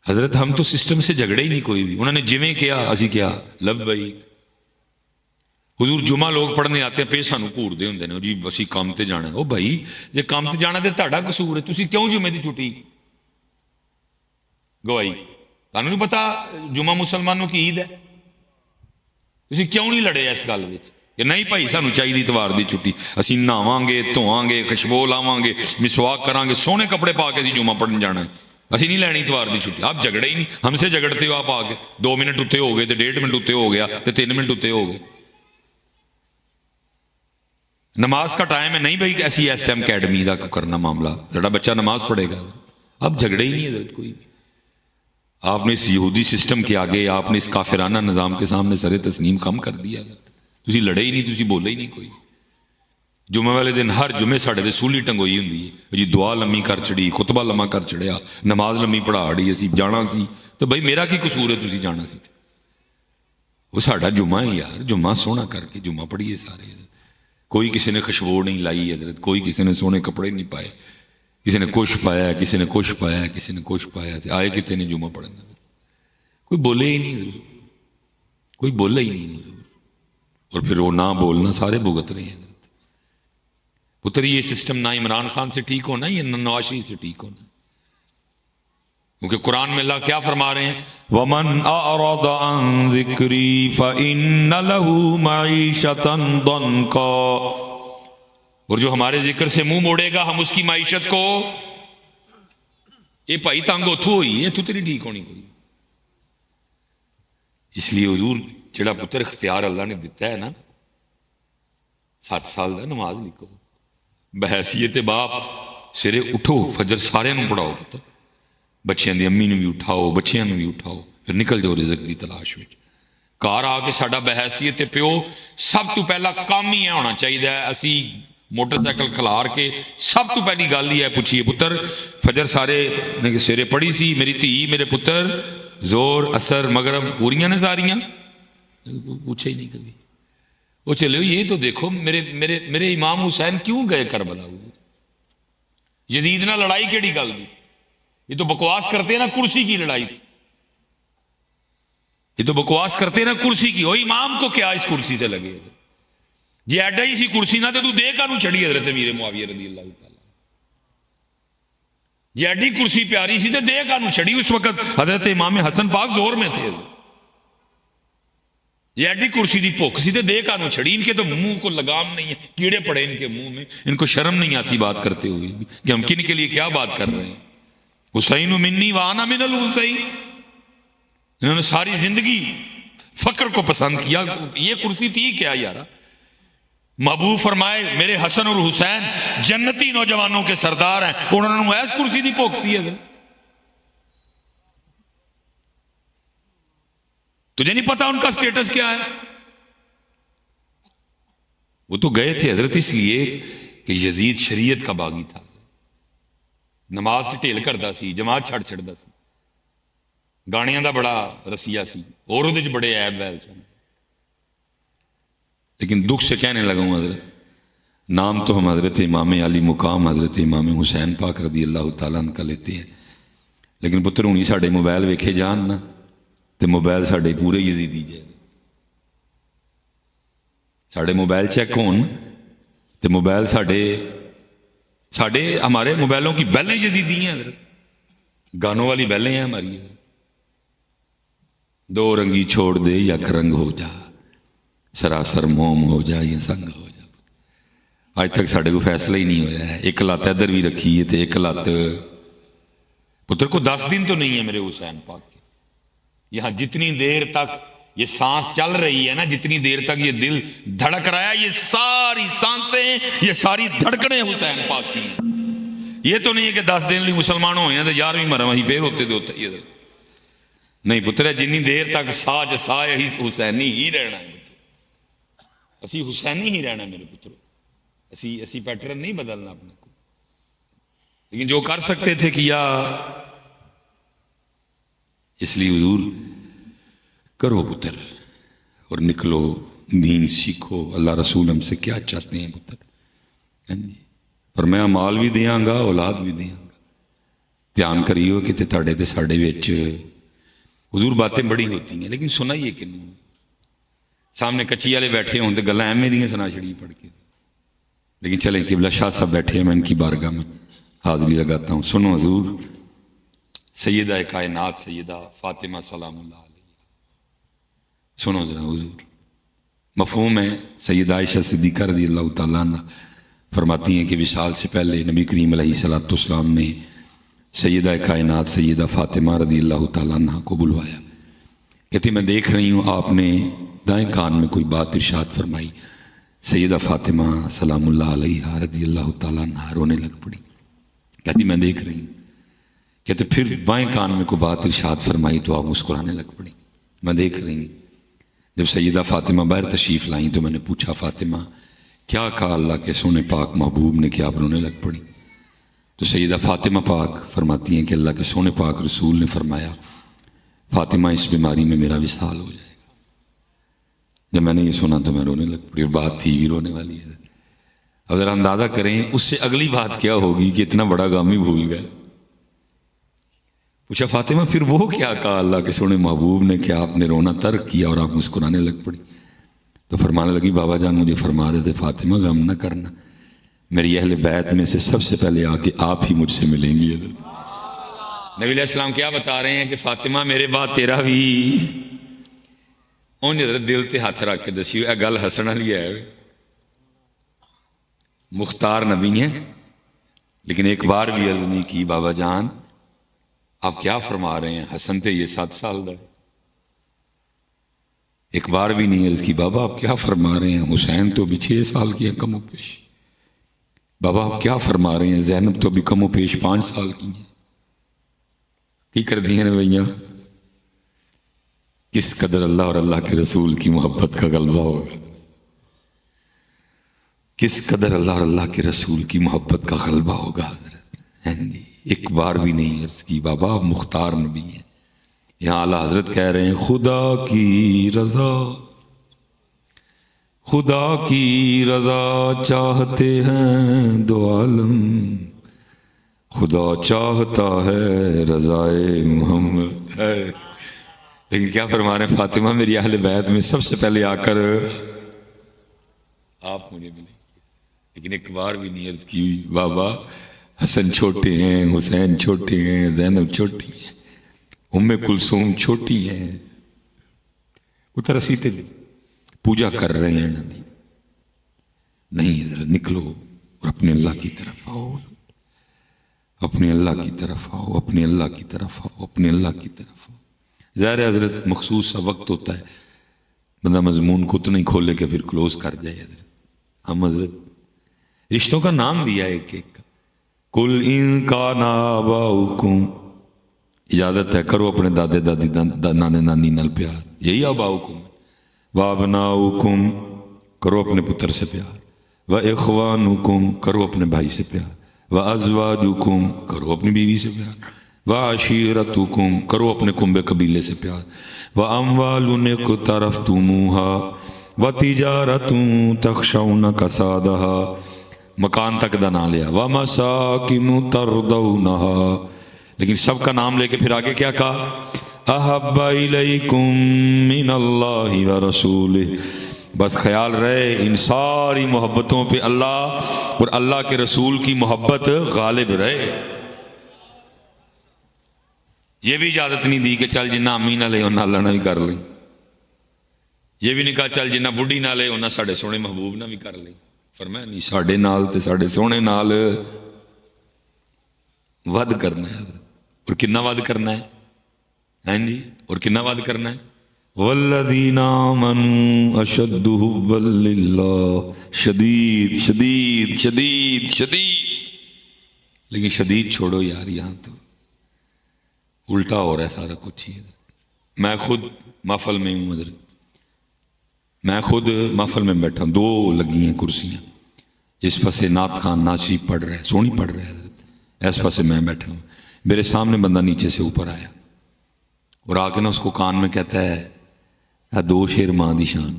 حضرت ہم تو سسٹم سے جھگڑے ہی نہیں کوئی بھی. انہوں نے جویں کیا اسی کیا لبیک. حضور جمعہ لوگ پڑھنے آتے ہیں پہ سانو گھوڑتے ہوندے نے جی اسی کام تے جانا ہے. او بھائی جے کام تے جانا تے تہاڈا قصور ہے. تسی کیوں جمعے دی چھٹی گوائی؟ تانوں نہیں پتا جمعہ مسلمانوں کی عید ہے؟ تسی کیوں نہیں لڑے اس گل وچ کہ نہیں بھائی سانو چاہیے اتوار دی چھٹی. اسی نہاواں گے دھواں گے خوشبو لاواں گے مسواک کران گے سونے کپڑے پا کے جمعہ پڑھن جانا ہے. اسی نہیں لینی اتوار دی چھٹی. آپ جھگڑے ہی نہیں. ہم سے جھگڑتے ہو آپ آ کے 2 منٹ اتنے ہو گئے تو 1.5 منٹ اتنے ہو گیا تو 3 منٹ اتنے ہو گئے. نماز کا ٹائم ہے نہیں بھائی ایسی اس ٹائم اکیڈمی کا کرنا معاملہ جڑا بچہ نماز پڑھے گا. اب جھگڑے ہی نہیں حضرت کوئی بھی. آپ نے اس یہودی سسٹم کے آگے آپ نے اس کافرانہ نظام کے سامنے سر تسلیم کم کر دیا. تسی لڑے ہی نہیں تسی بولے ہی نہیں کوئی. جمعہ والے دن ہر جمعے ساڑھے دے سولی ٹنگوئی ہوندی ہے جی دعا لمبی کر چڑی خطبہ لمبا کر چڑیا نماز لمبی پڑھا ڑی اسی جانا سی تو بھائی میرا کی قصور ہے تسی جانا سی. وہ ساڑھا جمعہ ہے یار. جمعہ سونا کر کے جمعہ پڑھیے سارے. کوئی کسی نے خوشبو نہیں لائی حضرت، کوئی کسی نے سونے کپڑے نہیں پائے، کسی نے کچھ پایا، کسی نے کچھ پایا، کسی نے کچھ پایا، آئے کتنے نے جمعہ پڑھنے، کوئی بولے ہی نہیں حضور، کوئی بولا ہی نہیں حضور، اور پھر وہ نہ بولنا سارے بھگت رہے ہیں حضرت۔ پتر یہ سسٹم نہ عمران خان سے ٹھیک ہونا، یہ نواز شریف سے ٹھیک ہونا، کیونکہ قرآن میں اللہ کیا فرما رہے ہیں، وَمَنْ أَعْرَضَ عَنْ ذِكْرِي فَإِنَّ لَهُ مَعِيشَةً ضَنْكًا، اور جو ہمارے ذکر سے منہ موڑے گا ہم اس کی معیشت کو، یہ بھائی تنگ اتھو ہوئی ہے، تو تیری ٹھیک ہونی کوئی۔ اس لیے حضور جڑا پتر اختیار اللہ نے دیتا ہے نا، 7 سال دا نماز لکھو، بحیثیت باپ سرے اٹھو، فجر سارے نوں پڑھاؤ، پتر بچیاں دی امی نوں بھی اٹھاؤ، بچیاں نوں بھی اٹھاؤ، پھر نکل جاؤ رزق دی تلاش وچ۔ گھر آ کے ساڈا بحیثیت پیو سب تو پہلا کام ہی ہونا چاہیے، اسی موٹر سائیکل کھلار کے سب تو پہلی گل ہی ہے پوچھیے، پتر فجر سارے نے سویرے پڑھی سی میری دھی میرے پتر، زور اثر مغرب پوریاں نے ساریاں؟ پوچھے ہی نہیں کبھی۔ وہ چلو یہ تو دیکھو میرے امام حسین کیوں گئے کربلا، یزید نہ لڑائی کیڑی گل دی؟ یہ تو بکواس کرتے ہیں نا کرسی کی لڑائی تھی، یہ تو بکواس کرتے ہیں نا کرسی کی، وہ امام کو کیا اس کرسی سے لگے، جی ایڈا ہی سی کرسی نہ تو دے کا نو چھڑی حضرت امیر معاویہ رضی اللہ تعالیٰ، جی ایڈی کرسی پیاری سی تو دے کا نو چھڑی، اس وقت حضرت امام حسن پاک زور میں تھے، یہ ایڈی کرسی دی بھوک سی تو دے کا نو چھڑی، ان کے تو منہ کو لگام نہیں ہے، کیڑے پڑے ان کے منہ میں، ان کو شرم نہیں آتی بات کرتے ہوئے کہ ہم کن کے لیے کیا بات کر رہے ہیں، حسین منی وانا من الحسین، انہوں نے ساری زندگی فقر کو پسند کیا، یہ کرسی تھی کیا یارا؟ محبوب فرمائے میرے حسن اور حسین جنتی نوجوانوں کے سردار ہیں، انہوں نے ایس کرسی دی بھوک سی ہے، تجھے نہیں پتا ان کا سٹیٹس کیا ہے؟ وہ تو گئے تھے حضرت اس لیے کہ یزید شریعت کا باغی تھا، نماز سے ٹھیل کردا سی، جماعت چھڑ چھڑدا سی، گانیاں دا بڑا رسیہ سی، اور وہ بڑے عیب ویل سن، لیکن دکھ سے کہنے لگا ہوں حضرت نام تو ہم حضرت امام علی مقام حضرت امام حسین پاک رضی اللہ تعالیٰ عنہ کا لیتے ہیں، لیکن پتر ہونی ساڑھے موبائل ویکھے جان نا تو موبائل ساڑھے پورے یزیدی جائے، ساڑھے موبائل چیک ہون تو موبائل ساڑھے ہمارے موبائلوں کی بیلیں یزیدی ہیں حضرت، گانوں والی بیلیں ہیں ہماری، دو رنگی چھوڑ دے یک رنگ ہو جا، سراسر موم ہو جا یا سنگ ہو جا، آج تک ساڑھے کو فیصلہ ہی نہیں ہویا ہے، ایک لات ادھر بھی رکھی ہے تو ایک لات پتر کو 10 دن تو نہیں ہے میرے حسین پاک کے، یہاں جتنی دیر تک یہ سانس چل رہی ہے نا، جتنی دیر تک یہ دل دھڑک رہا ہے، یہ ساری سانسیں یہ ساری دھڑکنیں حسین پاک کی ہیں، یہ تو نہیں ہے کہ 10 دن لی مسلمان ہوئے ہیں تو 11ویں مرہ وہیں پھر ہوتے ہوتا ہی نہیں، پتر ہے جنی دیر تک ساج سائے ہی حسینی ہی رہنا ہے، اسی حسینی ہی رہنا ہے میرے پترو، اسی پیٹرن نہیں بدلنا اپنے کو، لیکن جو کر سکتے تھے کیا، اس لیے حضور کرو پتر اور نکلو، دین سیکھو، اللہ رسول ہم سے کیا چاہتے ہیں پتر، پر میں مال بھی دیاں گا اولاد بھی دیاں گا، دھیان کریو کہ تاڑے تے ساڑے وچ حضور باتیں بڑی ہوتی ہیں لیکن سنائیے کہ نہیں، سامنے کچی والے بیٹھے ہوں تو گلیں ایم دیاں سنا چھڑی پڑھ کے، لیکن چلیں قبلہ شاہ صاحب بیٹھے ہیں، میں ان کی بارگاہ میں حاضری لگاتا ہوں، سنو حضور سیدہ کائنات سیدہ فاطمہ سلام اللہ علیہ، سنو ذرا حضور، مفہوم ہے، سیدہ عائشہ صدیقہ رضی اللہ تعالیٰ عنہ فرماتی ہیں کہ وصال سے پہلے نبی کریم علیہ السلام نے سیدہ کائنات سیدہ فاطمہ رضی اللہ تعالیٰ عنہ کو بلوایا، کہتی میں دیکھ رہی ہوں آپ نے دائیں کان میں کوئی بات ارشاد فرمائی، سیدہ فاطمہ سلام اللہ علیہ رضی اللہ تعالیٰ عنہ رونے لگ پڑی، کہتی میں دیکھ رہی ہوں، کہتے پھر بائیں کان میں کوئی بات ارشاد فرمائی تو آپ مسکرانے لگ پڑی، میں دیکھ رہی ہوں، جب سیدہ فاطمہ باہر تشریف لائیں تو میں نے پوچھا فاطمہ کیا کہا اللہ کے سونے پاک محبوب نے کہ آپ رونے لگ پڑی؟ تو سیدہ فاطمہ پاک فرماتی ہیں کہ اللہ کے سونے پاک رسول نے فرمایا فاطمہ اس بیماری میں میرا وصال ہو جائے گا، جب میں نے یہ سنا تو میں رونے لگ پڑی، اور بات تھی بھی رونے والی ہے، اب ذرا اندازہ کریں اس سے اگلی بات کیا ہوگی کہ اتنا بڑا غم ہی بھول گئے. پوچھا فاطمہ پھر وہ کیا کہا اللہ کے سونے محبوب نے کہ آپ نے رونا ترک کیا اور آپ مسکرانے لگ پڑی؟ تو فرمانے لگی بابا جان مجھے فرما رہے تھے فاطمہ غم نہ کرنا، میری اہل بیت میں سے سب سے پہلے آ کے آپ ہی مجھ سے ملیں گی. نبی علیہ السلام کیا بتا رہے ہیں کہ فاطمہ میرے بعد تیرا بھی. انہیں حضرت دل تے ہاتھ رکھ کے دسی اے گل ہسن والی ہے. مختار نبی ہیں لیکن ایک بار بھی عرض نہیں کی بابا جان آپ کیا فرما رہے ہیں، حسن تے یہ 7 سال دا ہے. ایک بار بھی نہیں عرض کی بابا آپ کیا فرما رہے ہیں، حسین تو بھی 6 سال کی ہے کم و پیش. بابا آپ کیا فرما رہے ہیں، زینب تو بھی کم و پیش 5 سال کی ہیں. کی کر دی ہیں رویاں. کس قدر اللہ اور اللہ کے رسول کی محبت کا غلبہ ہوگا، کس قدر اللہ اور اللہ کے رسول کی محبت کا غلبہ ہوگا. ایک بار بھی نہیں عرض کی بابا آپ مختار نبی ہیں. یہاں اعلیٰ حضرت کہہ رہے ہیں خدا کی رضا، خدا کی رضا چاہتے ہیں دو عالم، خدا چاہتا ہے رضائے محمد ہے. لیکن کیا فرما رہے ہیں فاطمہ میری اہل بیت میں سب سے پہلے آ کر آپ مجھے ملیں. لیکن ایک بار بھی نہیں عرض کی بابا حسن چھوٹے ہیں، حسین چھوٹے ہیں، زینب چھوٹی ہیں، ام کلثوم چھوٹی ہیں. اتر رسیتے بھی پوجا کر رہے ہیں ندی. نہیں ذرا نکلو اور اپنے اللہ کی طرف آؤ، اپنے اللہ کی طرف آؤ، اپنے اللہ کی طرف آؤ، اپنے اللہ کی طرف آؤ. ظاہر حضرت مخصوص سا وقت ہوتا ہے بندہ مضمون کو تو نہیں کھولے کہ پھر کلوز کر جائے. حضرت ہم حضرت رشتوں کا نام دیا ہے ایک ایک. کل ان کان آباؤکم، اجازت ہے کرو اپنے دادے دادی نانے نانی نال پیار. یہی آباؤکم. وابناؤکم کرو اپنے پتر سے پیار. واخوانکم کرو اپنے بھائی سے پیار. وازواجکم کرو اپنی بیوی سے پیار. وعشیرتکم کرو اپنے کنبے قبیلے سے پیار. واموال اقترفتموها وتجارت تخشون کسادها، مکان تک دا نام لیا. ومساکن ترضونها، لیکن سب کا نام لے کے پھر آگے کیا کہا؟ احب الیکم من اللہ ورسولہ. بس خیال رہے ان ساری محبتوں پہ اللہ اور اللہ کے رسول کی محبت غالب رہے. یہ بھی اجازت نہیں دی کہ چل جنہ امی نہ لے انہاں اللہ نہ بھی کر لیں. یہ بھی نہیں کہا چل جنہ بڑھی نہ لے انہاں ساڑھے سونے محبوب نہ بھی کر لیں. فرمایا نہیں ساڑھے نال تے ساڑھے سونے نال ود کرنا ہے. اور کنا ود کرنا ہے؟ ہاں جی اور کنا ود کرنا ہے؟ والذین آمنوا اشد حبا للہ. شدید شدید شدید شدید. لیکن شدید چھوڑو یار، یہاں تو الٹا ہو رہا ہے سارا کچھ ہی. میں خود محفل میں ہوں حضرت، میں خود محفل میں بیٹھا ہوں، 2 لگی ہیں کرسیاں. اس پاسے نعت خان ناچی پڑھ رہے ہیں، سونی پڑھ رہے ہیں حضرت، اس پاسے میں بیٹھا ہوں. میرے سامنے بندہ نیچے سے اوپر آیا اور آ کے نا اس کو کان میں کہتا ہے 2 شیر ماں دی شان.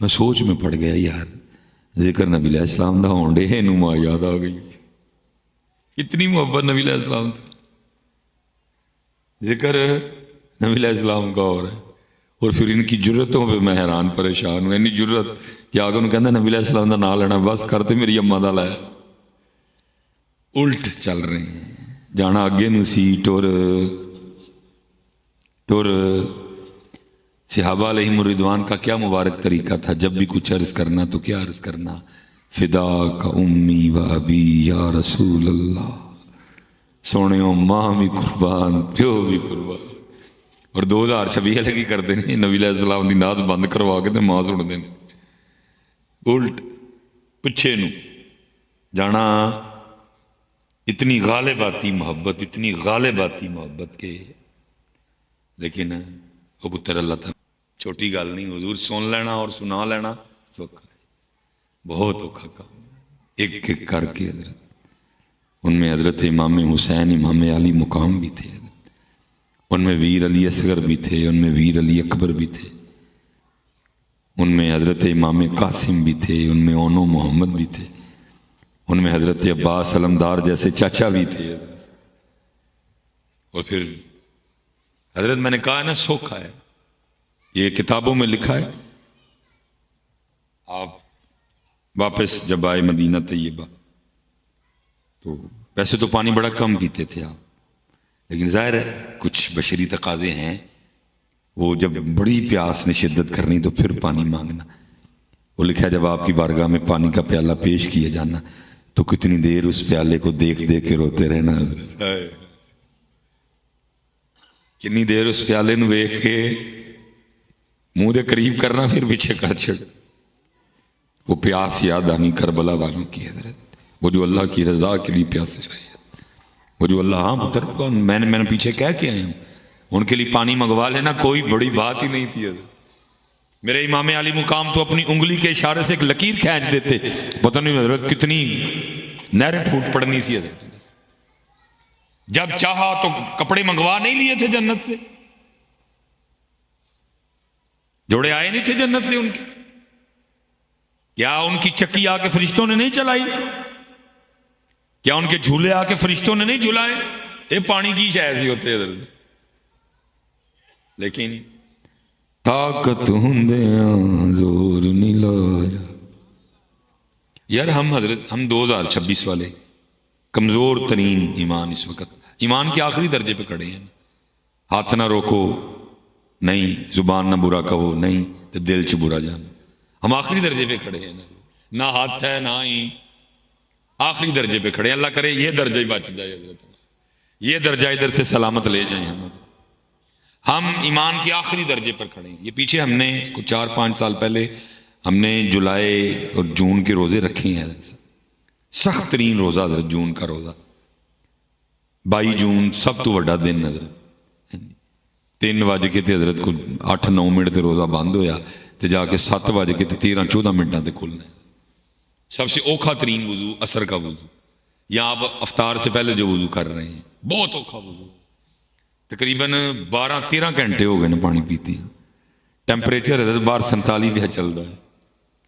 میں سوچ میں پڑ گیا یار ذکر نبی علیہ السلام دا ہون ڈے نو ماں یاد آ گئی. اتنی محبت نبی علیہ السلام سے، ذکر نبی علیہ السلام کا ہو رہا ہے. اور پھر ان کی جرتوں پہ میں حیران پریشان ہوں. اینی جرت کہ آگے انہوں کہنا نبی علیہ السلام دا نام لینا بس کرتے میری اماں دا لایا. الٹ چل رہے ہیں. جانا اگے نو سی ٹور صحابہ علیہم الرضوان کا کیا مبارک طریقہ تھا. جب بھی کچھ عرض کرنا تو کیا عرض کرنا؟ فدا کا امی و ابی یا رسول اللہ. سونے ماں بھی قربان پیو بھی قربان. اور 2026 لگی کرتے ہیں نبی علیہ السلام دی نعت بند کروا کے تے ماں سنتے ہیں. الٹ پچھے نو جانا. اتنی غالب آتی محبت، اتنی غالب آتی محبت کے. لیکن وہ پتر اللہ تعالیٰ چھوٹی گل نہیں. حضور سن لینا اور سنا لینا سوکھا ہے، بہت اوکھا کام. ایک ایک کر کے حضرت ان میں حضرت امام حسین امام علی مقام بھی تھے، ان میں ویر علی اصغر بھی تھے، ان میں ویر علی اکبر بھی تھے. ان میں حضرت امام قاسم بھی تھے، ان میں اونو محمد بھی تھے، ان میں حضرت عباس علمدار جیسے چاچا بھی تھے. اور پھر حضرت میں نے کہا نا سوکھا ہے، یہ کتابوں میں لکھا ہے. آپ واپس جب آئے مدینہ طیبہ تو ویسے تو پانی بڑا کم پیتے تھے آپ، لیکن ظاہر ہے کچھ بشری تقاضے ہیں، وہ جب بڑی پیاس نے شدت کرنی تو پھر پانی مانگنا. وہ لکھا جب آپ کی بارگاہ میں پانی کا پیالہ پیش کیا جانا تو کتنی دیر اس پیالے کو دیکھ دیکھ کے روتے رہنا. کتنی دیر اس پیالے نو ویکھ کے منہ دے قریب کرنا پھر پیچھے کر چھڑ. وہ پیاس یاد آنی کربلا والوں کی حضرت، وہ جو اللہ کی رضا کے لیے پیاسے رہے، وہ جو اللہ ہاں پتر میں نے پیچھے کہہ کے آیا ہوں ان کے لیے پانی منگوا لینا کوئی بڑی بات ہی نہیں تھی. حضرت میرے امام علی مقام تو اپنی انگلی کے اشارے سے ایک لکیر کھینچ دیتے، پتہ نہیں حضرت کتنی نہریں پھوٹ پڑنی تھی. حضرت جب چاہا تو کپڑے منگوا نہیں لیے تھے جنت سے، جوڑے آئے نہیں تھے جنت سے ان کے، کیا ان کی چکی آ کے فرشتوں نے نہیں چلائی؟ کیا ان کے جھولے آ کے فرشتوں نے نہیں جھلائے؟ یہ پانی کی شاید ہی ہوتے حضرت. لیکن طاقت ہندیاں زور نہیں لایا. یار ہم حضرت 2026 والے کمزور ترین ایمان اس وقت ایمان کے آخری درجے پہ کھڑے ہیں. ہاتھ نہ روکو نہیں، زبان نہ برا کہو نہیں، تو دل چ برا جانا. ہم آخری درجے پہ کھڑے ہیں، نہ ہاتھ ہے نہ ہی، آخری درجے پہ کھڑے ہیں. اللہ کرے یہ درجہ ہی بچ جائے حضرت، یہ درجہ ادھر سے سلامت لے جائیں. ہم ایمان کے آخری درجے پر کھڑے ہیں. یہ پیچھے ہم نے کچھ 4-5 سال پہلے ہم نے جولائی اور جون کے روزے رکھے ہیں حضرت. سخت ترین روزہ حضرت جون کا روزہ، 22 جون سب تو بڑا دن حضرت. 3 بج کے تے حضرت کو 8-9 منٹ تے روزہ بند ہویا تے جا کے 7 بج کے تے 13-14 منٹاں تے کھلنا ہے. سب سے اوکھا ترین وضو عصر کا وضو، یا آپ افطار سے پہلے جو وضو کر رہے ہیں بہت اوکھا وضو، تقریباً 12-13 گھنٹے ہو گئے نا پانی پیتی ہیں. ٹیمپریچر حضرت باہر 47 بھی چل رہا ہے،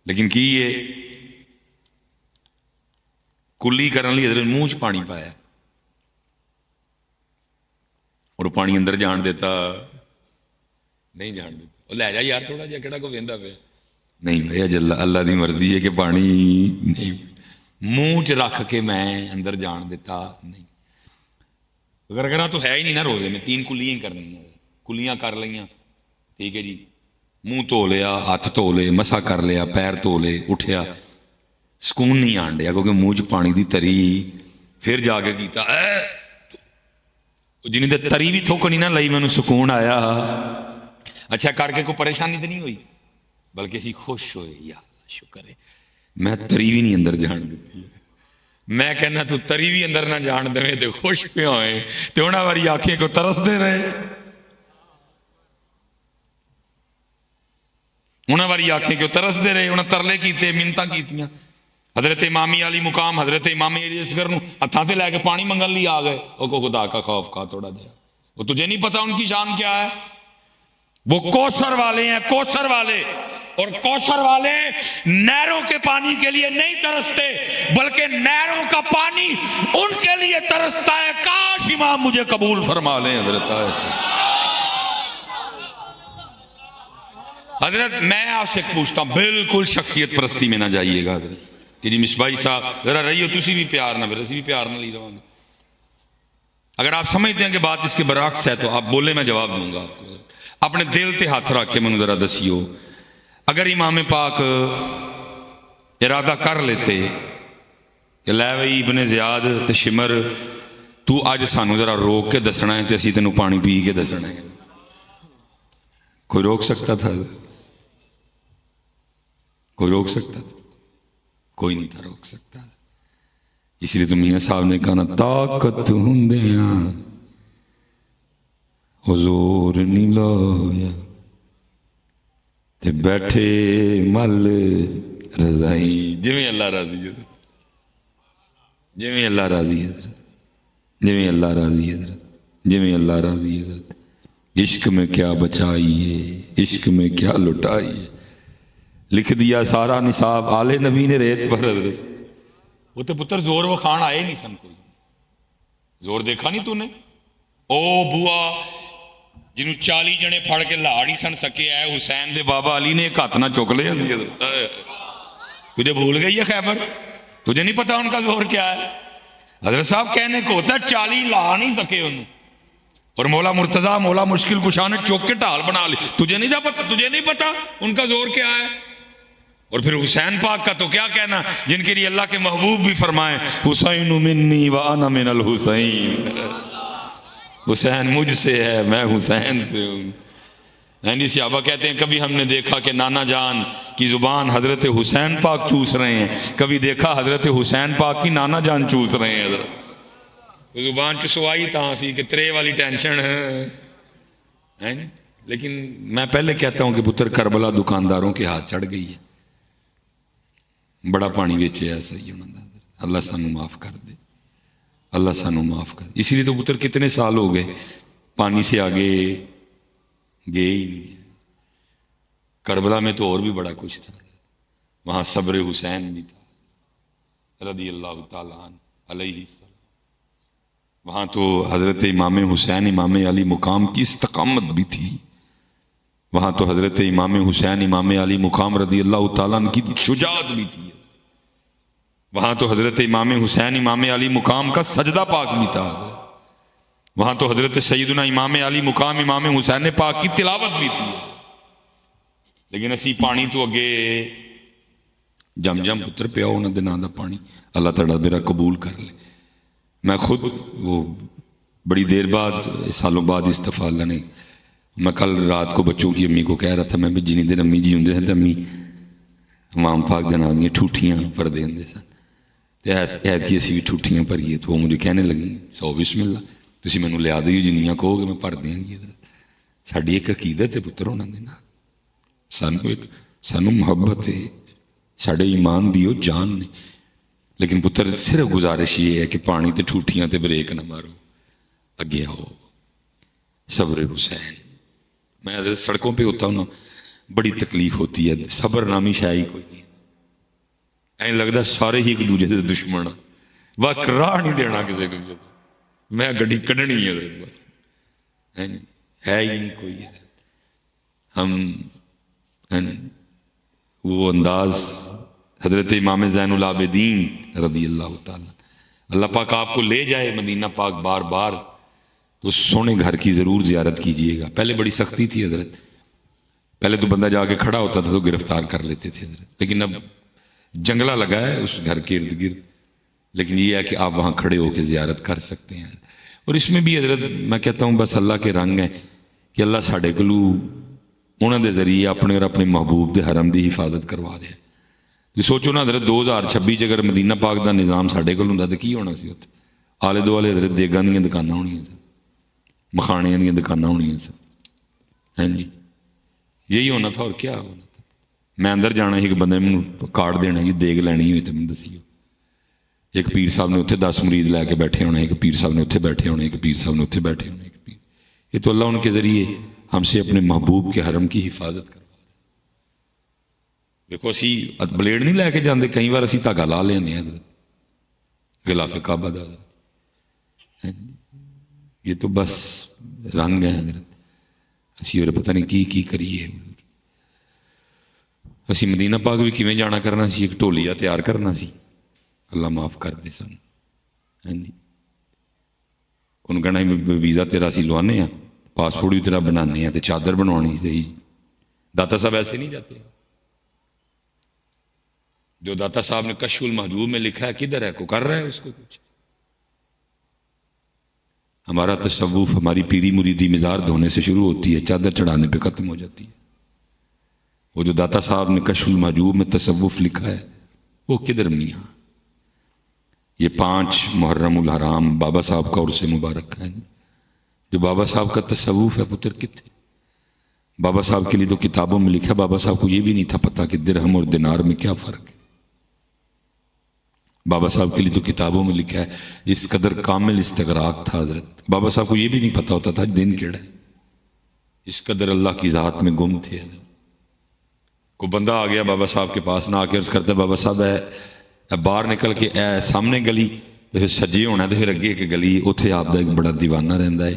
لیکن کی یہ کلی کرنے لی حضرت منہ چ پانی پایا اور پانی اندر جان دیتا نہیں، جان دیتا. وہ لے جا یار تھوڑا جہا کہڑا کو ویندا پیا نہیں بھائی، اللہ دی مرضی ہے کہ پانی نہیں منہ چ رکھ کے میں اندر جان دیتا نہیں. اگر کرا تو ہے ہی نہیں نا روزے میں 3 کلیاں ہی کرنی ہیں، کلیاں کر لیاں ٹھیک ہے جی، منہ دھو لیا، ہاتھ دھو لے، مسا کر لیا، پیر دھو لے، اٹھیا، سکون نہیں آن ڈیا کیونکہ منہ چ پانی دی تری. پھر جا کے کیتا جنہیں دے تری بھی تھوک نہیں نہ لئی میں سکون آیا. اچھا کر کے کوئی پریشانی تو نہیں ہوئی، بلکہ اسی خوش ہوئے، یا اللہ شکر ہے میں تری بھی نہیں اندر جان دیتی ہے. میں کہنا تو تری بھی اندر نہ جان دے تو خوش پہ ہوئے تو انہاں والی آنکھیں کو ترس دے رہے، انہاں والی آنکھیں کو ترس دے رہے، انہاں ترلے کیتے، منتاں کیتیاں. حضرت امامی علی مقام حضرت امام علی اصغر نو ہتھاں تے لے کے پانی منگن لی آ گئے. او کو خدا کا خوف کھا تھوڑا دیا، وہ تجھے نہیں پتا ان کی شان کیا ہے؟ وہ کوثر والے ہیں، کوثر والے. اور کوثر والے نہروں کے پانی کے لیے نہیں ترستے بلکہ نہروں کا پانی ان کے لیے ترستا ہے. کاش امام مجھے قبول فرما لیں حضرت. حضرت میں آپ سے پوچھتا ہوں، بالکل شخصیت پرستی میں نہ جائیے گا حضرت کہ جی مصباحی صاحب ذرا رہیو تسی بھی پیار نہ پھر اسی بھی پیار نہ لی رہا ہوں. اگر آپ سمجھتے ہیں کہ بات اس کے برعکس ہے تو آپ بولے، میں جواب دوں گا آپ کو. اپنے دل تے ہاتھ رکھ کے منو ذرا دسیو، اگر امام پاک ارادہ کر لیتے کہ لے بھائی ابن زیاد تے شمر تو اج سانو ذرا روک کے دسنا ہے تے اسی تینوں پانی پی کے دسنا ہے، کوئی روک سکتا تھا؟ کوئی روک سکتا تھا؟ کوئی نہیں تھا روک سکتا. اس لیے تو میاں صاحب نے کہا نا طاقت ہندیاں حضور نہیں لایا تے بیٹھے مل رضائی. جویں اللہ راضی ہے، جویں اللہ راضی ہے، جویں اللہ راضی ہے، جویں اللہ راضی ہے. عشق میں کیا بچائی ہے، عشق میں کیا لٹائی ہے. لکھ دیا سارا نصاب آل نبی نے ریت پر حضرت. وہ تو پتر زور وکھان آئے نہیں سن, کوئی زور دیکھا نہیں تو نے. او بوا جنہوں 40 جنے پھڑ کے لا نہیں سن سکے ہے حسین دے بابا علی نے ایک ہاتھ نہ چک لیا. تجھے بھول گئی ہے خیبر, تجھے نہیں پتا ان کا زور کیا ہے. حضرت صاحب کہنے کو ہوتا 40 لا نہیں سکے انہوں, اور مولا مرتضیٰ مولا مشکل کشا نے چوک کے ڈھال بنا لی. تجھے نہیں پتا ان کا زور کیا ہے. اور پھر حسین پاک کا تو کیا کہنا, جن کے لیے اللہ کے محبوب بھی فرمائیں حسین منی وانا من الحسین, حسین مجھ سے ہے میں حسین سے ہوں. یعنی صحابہ کہتے ہیں کبھی ہم نے دیکھا کہ نانا جان کی زبان حضرت حسین پاک چوس رہے ہیں, کبھی دیکھا حضرت حسین پاک کی نانا جان چوس رہے ہیں. حضرت زبان چسوائی تاں سی کہ ترے والی ٹینشن ہے. لیکن میں پہلے کہتا ہوں کہ پتر کربلا دکانداروں کے ہاتھ چڑھ گئی ہے, بڑا پانی بیچے ایسا ہی انہوں نے. اللہ سانو معاف کر دے, اللہ سانو معاف کر دے. اسی لیے تو پتر کتنے سال ہو گئے پانی سے آگے گئے ہی نہیں. کربلا میں تو اور بھی بڑا کچھ تھا, وہاں صبر حسین بھی تھا رضی اللہ تعالیٰ عنہ علیہ السلام. وہاں تو حضرت امام حسین امام علی مقام کی استقامت بھی تھی. وہاں تو حضرت امام حسین امام علی مقام رضی اللہ تعالیٰ عنہ کی شجاعت بھی تھی. وہاں تو حضرت امام حسین امام علی مقام کا سجدہ پاک بھی تھا. وہاں تو حضرت سیدنا امام علی مقام امام حسین پاک کی تلاوت بھی تھی. لیکن اسی پانی تو اگے جم جم پتر پیا انہوں نے نام دا پانی. اللہ تعالیٰ میرا قبول کر لے. میں خود وہ بڑی دیر بعد سالوں بعد استفا اللہ نے, میں کل رات کو بچوں کی امی کو کہہ رہا تھا, میں بھی جنہیں دن امی جی ہوں ہیں تو امی امام پاک دن آدھیں ٹھوٹیاں پر دیں دے سن, عید کی اسی بھی ٹھوٹیاں پریے. تو وہ مجھے کہنے لگیں 100 بسم اللہ تسی مینوں لیا دیو جنیاں کہو گے میں پر دیاں گی. ساڈی ایک عقیدت ہے پتر انہوں نے, سانو محبت ہے, ساڈے ایمان دیو جان نے. لیکن پتر صرف گزارش یہ ہے کہ پانی تے ٹھوٹیاں تے بریک نہ مارو, اگے ہو. صبر حسین, میں حضرت سڑکوں پہ ہوتا ہوں نا, بڑی تکلیف ہوتی ہے. صبر نامی شاعری کوئی نہیں, این لگتا سارے ہی ایک دوجے دے دشمن, وقت راہ نہیں دینا کسی کو. میں گڈی کڈنی ہے حضرت, بس ہے ہی نہیں کوئی. ہم وہ انداز حضرت امام زین العابدین رضی اللہ تعالیٰ, اللہ پاک آپ کو لے جائے مدینہ پاک بار بار, تو سونے گھر کی ضرور زیارت کیجئے گا. پہلے بڑی سختی تھی حضرت, پہلے تو بندہ جا کے کھڑا ہوتا تھا تو گرفتار کر لیتے تھے حضرت, لیکن اب جنگلہ لگا ہے اس گھر کے ارد گرد. لیکن یہ ہے کہ آپ وہاں کھڑے ہو کے زیارت کر سکتے ہیں. اور اس میں بھی حضرت میں کہتا ہوں بس اللہ کے رنگ ہیں کہ اللہ ساڑھے کلو انہوں دے ذریعے اپنے اور اپنے محبوب دے حرم دی حفاظت کروا رہے ہیں. یہ سوچو نا حضرت 2026 اگر مدینہ پاک دا نظام ساڑھے کل ہوں تو کی ہونا سی اتنے. آلے دوالے حضرت دیگاں دیاں دکاناں ہونیاں سن, مکھانے دیاں دکاناں ہونیاں سن. ہاں جی یہی ہونا تھا, اور کیا ہونا تھا. میں اندر جانا ایک بندے میں کارڈ دینا جی دیگ لینی ہوئی تو میں دسیو. ایک پیر صاحب نے اتنے 10 مرید لے کے بیٹھے ہونے, ایک پیر صاحب نے اتنے بیٹھے ہونے, ایک پیر صاحب نے اتنے بیٹھے ہونے, ایک پیر. یہ تو اللہ ان کے ذریعے ہم سے اپنے محبوب کے حرم کی حفاظت کروا رہے. دیکھو اسی بلیڈ نہیں لے کے جاندے, کئی بار اسی دھاگا لا لینے حضرت غلاف کعبہ دا. یہ تو بس رنگ ہے حضرت, اسی اور پتہ نہیں کی کریے. اسی مدینہ پاک بھی کیویں جانا کرنا سی, ایک ٹولیا تیار کرنا سی. اللہ معاف کر دے سن. انہوں کہنا ویزا تیرا اسی لوانے ہیں, پاسپورٹ بھی تیرا بنانے ہیں, چادر بنوانی صحیح. داتا صاحب ایسے نہیں جاتے. جو داتا صاحب نے کشف المحجوب میں لکھا ہے کدھر ہے, کو کر رہا ہے اس کو کچھ. ہمارا تصوف ہماری پیری مریدی مزار دھونے سے شروع ہوتی ہے, چادر چڑھانے پہ ختم ہو جاتی ہے. وہ جو داتا صاحب نے کشف المحجوب میں تصوف لکھا ہے وہ کدھر میاں. یہ 5 محرم الحرام بابا صاحب کا عرص مبارک ہے. جو بابا صاحب کا تصوف ہے پتر کتنے. بابا صاحب کے لیے تو کتابوں میں لکھا, بابا صاحب کو یہ بھی نہیں تھا پتا کہ درہم اور دینار میں کیا فرق ہے. بابا صاحب کے لیے تو کتابوں میں لکھا ہے اس قدر کامل استغراق تھا حضرت. بابا صاحب کو یہ بھی نہیں پتا ہوتا تھا دن کیڑا ہے, اس قدر اللہ کی ذات میں گم تھے حضرت. کوئی بندہ آ گیا بابا صاحب کے پاس نہ آ کے عرض کرتا ہے بابا صاحب باہر نکل کے سامنے گلی تو پھر سجے ہونا تو پھر اگے ایک گلی اتنے آپ کا ایک بڑا دیوانہ رہتا ہے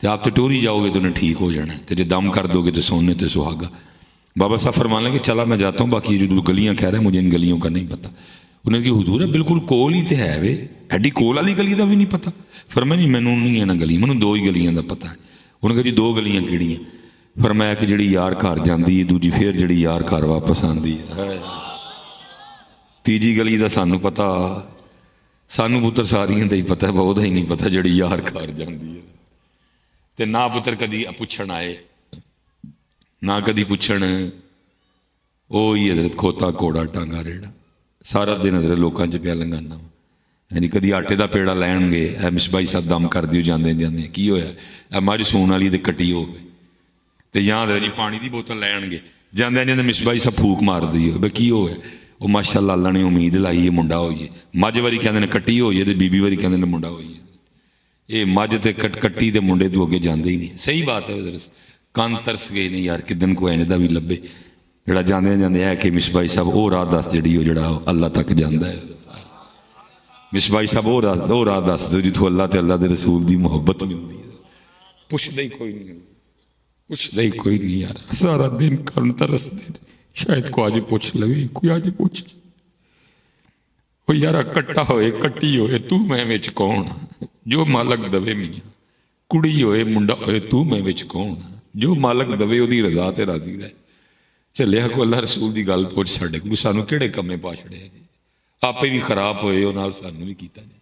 تو آپ تو ٹوری جاؤ گے تو انہیں ٹھیک ہو جانا ہے تو جب دم کر دو گے تو سونے تو سہاگا. بابا صاحب فرمان لیں کہ چلا میں جاتا ہوں باقی جو گلیاں کہہ رہے ہیں مجھے ان گلیوں کا نہیں پتہ. انہیں کہ حضور ہے بالکل کول ہی تو ہے وے ایڈی کول والی گلی کا بھی نہیں پتہ. فرمایا نہیں مینوں نہیں ہے نا گلی مینوں دو ہی گلیاں کا پتہ ہے. انہوں نے کہا جی دو گلیاں کہڑیاں؟ فرمایا کہ جڑی یار گھر جاندی ہے دوجی پھر جڑی یار گھر واپس آندی ہے. تیجی گلی کا سانوں پتہ سانوں پتر ساریاں دا ہی پتہ ہے بہت ہی نہیں پتہ جڑی یار گھر جاندی ہے. تے نہ پتر کدی پوچھن آئے نہ کدی پوچھن وہی حضرت کھوتا کوڑا ٹانگا ریڑا سارا دن حضرت لوکاں چ پیا لنگانا. یعنی کدی آٹے دا پیڑا لین گے اے مصباحی صاحب دم کر دیو جاندے جاندے کی ہویا اے مجھ سون والی تے کٹی ہو گئی تے یا حضرت جی پانی دی بوتل لین گے جاندے جاندے مصباحی صاحب پھوک مار دی بے کی ہویا وہ ماشاءاللہ اللہ نے امید لائی ہے منڈا ہوئیے. مجھ واری کہندے نے کٹی ہوئی ہے تے بی بی واری کہندے نے منڈا ہوئی ہے. یہ مجھ تے کٹی تے منڈے تو اگے جاندے ہی نہیں. صحیح بات ہے حضرت کان ترس گئے نہیں یار کدن کو ایندا بھی لبے جڑا جاندے جاندے ہے کہ مصباحی صاحب وہ راہ دس جڑی وہ جڑا اللہ تک جاندا ہے. مصباحی صاحب وہ راہ دس دو جتوں اللہ تے اللہ دے رسول دی محبت ملدی ہے. پوچھدا ہی کوئی نہیں پوچھدا ہی کوئی نہیں یار سارا دن کان ترس دے شاید کو آج پوچھ لوے کوئی آج پوچھ وہ یار کٹا ہوئے کٹی ہوئے تو میں وچ کون جو مالک دوے میاں کڑی ہوئے منڈا ہوئے تو میں وچ کون جو مالک دوے وہ دی رضا تے راضی رہے. چلیا کو اللہ رسول دی گل پوچھ ساڈے کو سانوں کہڑے کمے پا چھڑے جی آپ بھی خراب ہوئے وہ نال سانوں بھی کیتا جی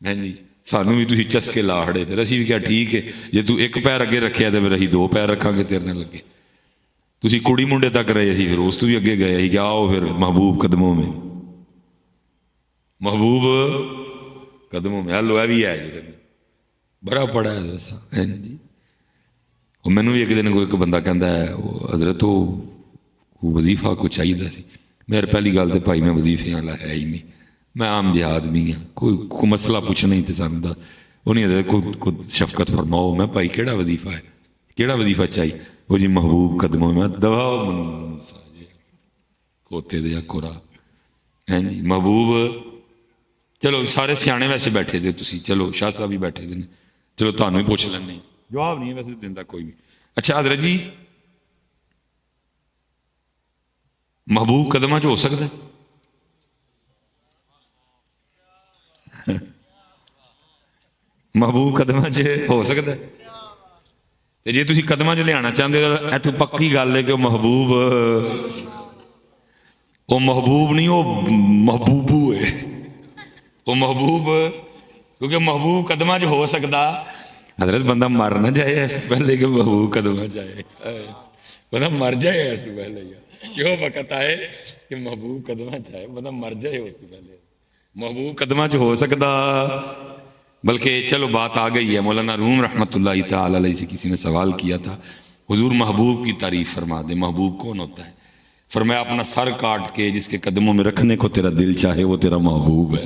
میں جی سانوں بھی تسی چسکے لاڑے پھر اسی بھی کیا ٹھیک ہے جے تو ایک پیر اگے رکھیا تے پھر اسی دو پیر رکھاں گے تیرے نال لگے. تسی کڑی منڈے تک رہے سی پھر اس تو بھی اگے گئے ہی کہ آؤ پھر محبوب قدموں میں محبوب قدموں میں ہلو ہے بھی ہے جی بڑا پڑا ہے حضرت صاحب جی. وہ مینوں بھی ایک دن کوئی ایک بندہ کہندا ہے وہ حضرت وہ وظیفہ کو چاہیے سی. میرے پہلی گل تو بھائی میں وظیفے والا ہے ہی نہیں میں عام جہاد بھی ہاں کوئی مسئلہ پوچھنا ہی تو سانوں دا وہ نہیں حضرت کوئی شفقت فرماؤ میں بھائی کہڑا وظیفہ ہے کہڑا وظیفہ چاہیے وہ جی محبوب قدموں میں دوا کھوتے دیا کورا ہیں جی محبوب. چلو سارے سیانے ویسے بیٹھے دے تسی چلو شاہ صاحب بھی بیٹھے دے چلو تانوں ہی پوچھ لینے جواب نہیں ویسے دیندا کوئی بھی. اچھا حضرت جی محبوب قدمہ چ ہو سکتا ہے محبوب قدمہ چ ہو سکتا ہے جی تسی قدمہ چ لیا چاہتے ہو اتو پکی گل ہے کہ وہ محبوب نہیں وہ محبوبو ہے وہ محبوب کیونکہ محبوب قدمہ چ ہو سکتا حضرت بندہ مر نہ جائے اس پہلے کہ محبوب قدمہ چاہے بندہ مر جائے اس پہلے کیوں وقت آئے کہ محبوب قدمہ چاہے بندہ مر جائے اس پہلے محبوب قدمہ چ ہو سکتا. بلکہ چلو بات آ گئی ہے مولانا روم رحمۃ اللہ تعالی علیہ سے کسی نے سوال کیا تھا حضور محبوب کی تعریف فرما دے محبوب کون ہوتا ہے. فرمایا اپنا سر کاٹ کے جس کے قدموں میں رکھنے کو تیرا دل چاہے وہ تیرا محبوب ہے.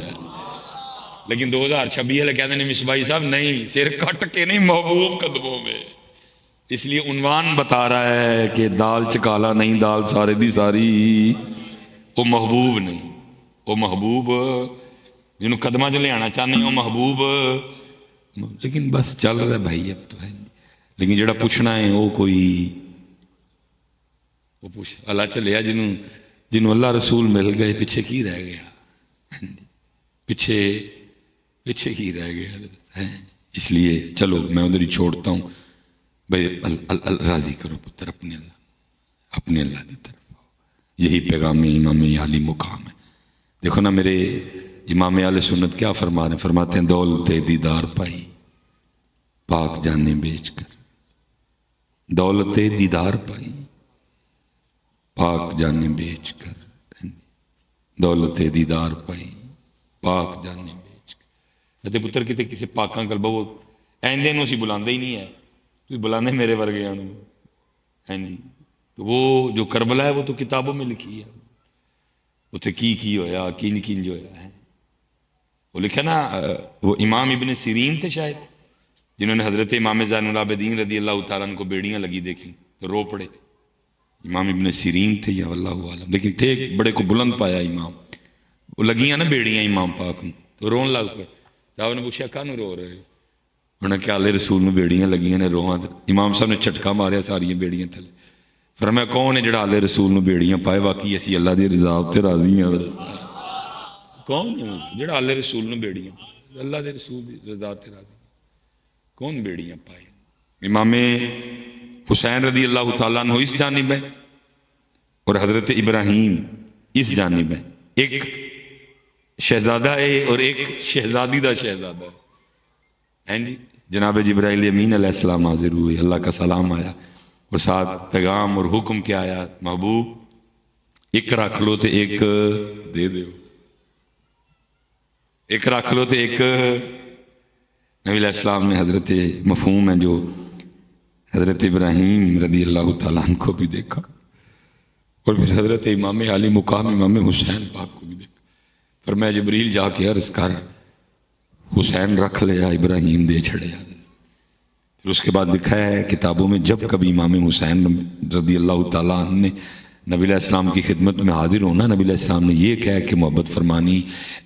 لیکن 2026 والے کہتے ہیں مصباحی صاحب نہیں سر کٹ کے نہیں محبوب قدموں میں. اس لیے عنوان بتا رہا ہے کہ دال چکالا نہیں دال سارے دی ساری وہ محبوب نہیں وہ محبوب جنہوں قدمہ چ لیا چاہنے وہ محبوب لیکن بس چل رہا ہے بھائی اب تو ہے لیکن جڑا پوچھنا ہے وہ کوئی وہ پوچھ اللہ چلیا جنہوں اللہ رسول مل گئے پیچھے کی رہ گیا پیچھے کی رہ گیا. اس لیے چلو میں ادھر ہی چھوڑتا ہوں بھائی راضی کرو پتر اپنے اللہ کی طرف یہی پیغام امام عالی مقام ہے. دیکھو نا میرے امام اہل سنت کیا فرما رہے فرماتے ہیں دولت دیدار پائی پاک جانے بیچ کر دولت دیدار پائی پاک جانے بیچ کر دولت دیدار پائی پاک جانے بیچ کر. تے پتر کتے کسی پاکاں کل بہت ایندے نو سی بلاندے ہی نہیں ہے تو بلانے میرے ورگے ہیں جی. تو وہ جو کربلا ہے وہ تو کتابوں میں لکھی ہے اتنے کی ہویا کی نہیں کنج ہویا ہے وہ لکھا نا وہ امام ابن سیرین تھے شاید جنہوں نے حضرت امام زین العابدین رضی اللہ تعالیٰ عنہ کو بیڑیاں لگی دیکھی تو رو پڑے امام ابن سیرین تھے یا واللہ عالم، لیکن تھے بڑے کو بلند پایا امام. وہ لگیاں نا بیڑیاں امام پاک میں تو رون لگ پے. صاحب نے پوچھا کانوں رو رہے ہو؟ انہوں نے کہا اللہ رسول میں بیڑیاں لگیاں نے رواں. امام صاحب نے جھٹکا ماریا ساری بیڑیاں تھلے. فرمایا کون ہے جڑا اللہ رسول میں بیڑیاں پائے؟ باقی اسی اللہ دی رضا تے راضی ہیں. کون ہے جڑا اللہ رسول میں بیڑیاں پائے؟ اللہ دے رسول دی رضا تے راضی. کون بیڑیاں پائے؟ امام حسین رضی اللہ تعالیٰ عنہ اس جانب ہے اور حضرت ابراہیم اس جانب ہے. ایک شہزادہ ہے اور ایک شہزادی دا شہزادہ ہے. جی جناب جبرائیل امین علیہ السلام حاضر ہوئے، اللہ کا سلام آیا اور ساتھ پیغام اور حکم کیا آیا؟ محبوب ایک رکھ لو تو ایک دے دیو. ایک رکھ لو تو ایک. نبی علیہ السلام نے حضرت مفہوم ہے جو حضرت ابراہیم رضی اللہ تعالیٰ عنہ کو بھی دیکھا اور پھر حضرت امام علی مقام امام حسین پاک کو بھی دیکھا. فرمایا جبریل جا کے عرض کر حسین رکھ لیا، ابراہیم دے چھڑیا. پھر اس کے بعد لکھا ہے کتابوں میں جب کبھی امام حسین رضی اللہ تعالیٰ عنہ نے نبی علیہ السلام کی خدمت میں حاضر ہونا، نبی علیہ السلام نے یہ کہہ کہ محبت فرمانی،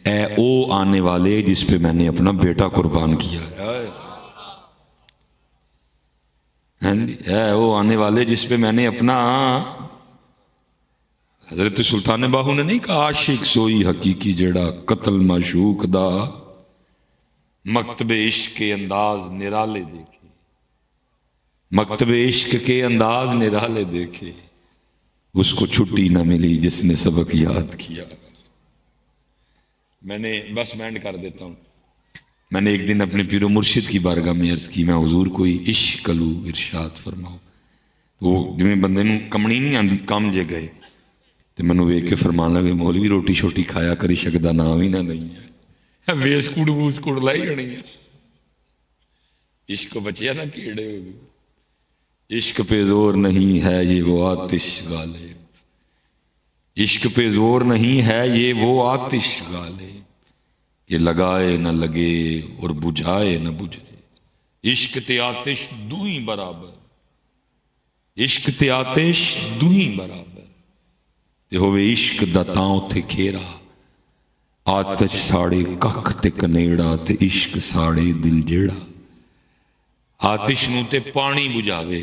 اے او آنے والے جس پہ میں نے اپنا بیٹا قربان کیا. اے او آنے والے جس پہ میں نے اپنا. حضرت سلطان باہو نے نہیں کہا عاشق سوئی حقیقی جیڑا قتل معشوق دا مکتب عشق کے انداز نرالے دیکھے. مکتب عشق کے انداز نرالے دیکھے، اس کو چھٹی نہ ملی جس نے سبق یاد کیا. میں نے بس مینڈ کر دیتا ہوں. میں نے ایک دن اپنے پیر و مرشد کی بارگاہ میں عرض کی، میں حضور کوئی عشق کلو ارشاد فرماؤ. وہ جویں بندے نوں کمنی نہیں آندی کم جے گئے تو مینوں ویکھ کے فرمان لگے مولوی روٹی شوٹی کھایا کری شکدا نام ہی نہ نہیں ہے، ویسکوڑ ووسکوڑ لائی ہونی ہے. عشق بچیا نہ کیڑے حضور. عشق پہ زور نہیں ہے یہ وہ آتش غالب. عشق پہ زور نہیں ہے یہ وہ آتش غالب. یہ لگائے نہ لگے اور بجھائے نہ بجھے. عشق تے آتش دوئی برابر. عشق تے آتش دوئی برابر. تے ہوئے عشق دا تاؤں تے کھیرا. آتش ساڑے ککھ تے کنیڑا تے عشق ساڑے دل جیڑا. آتش نو تے پانی بجھاوے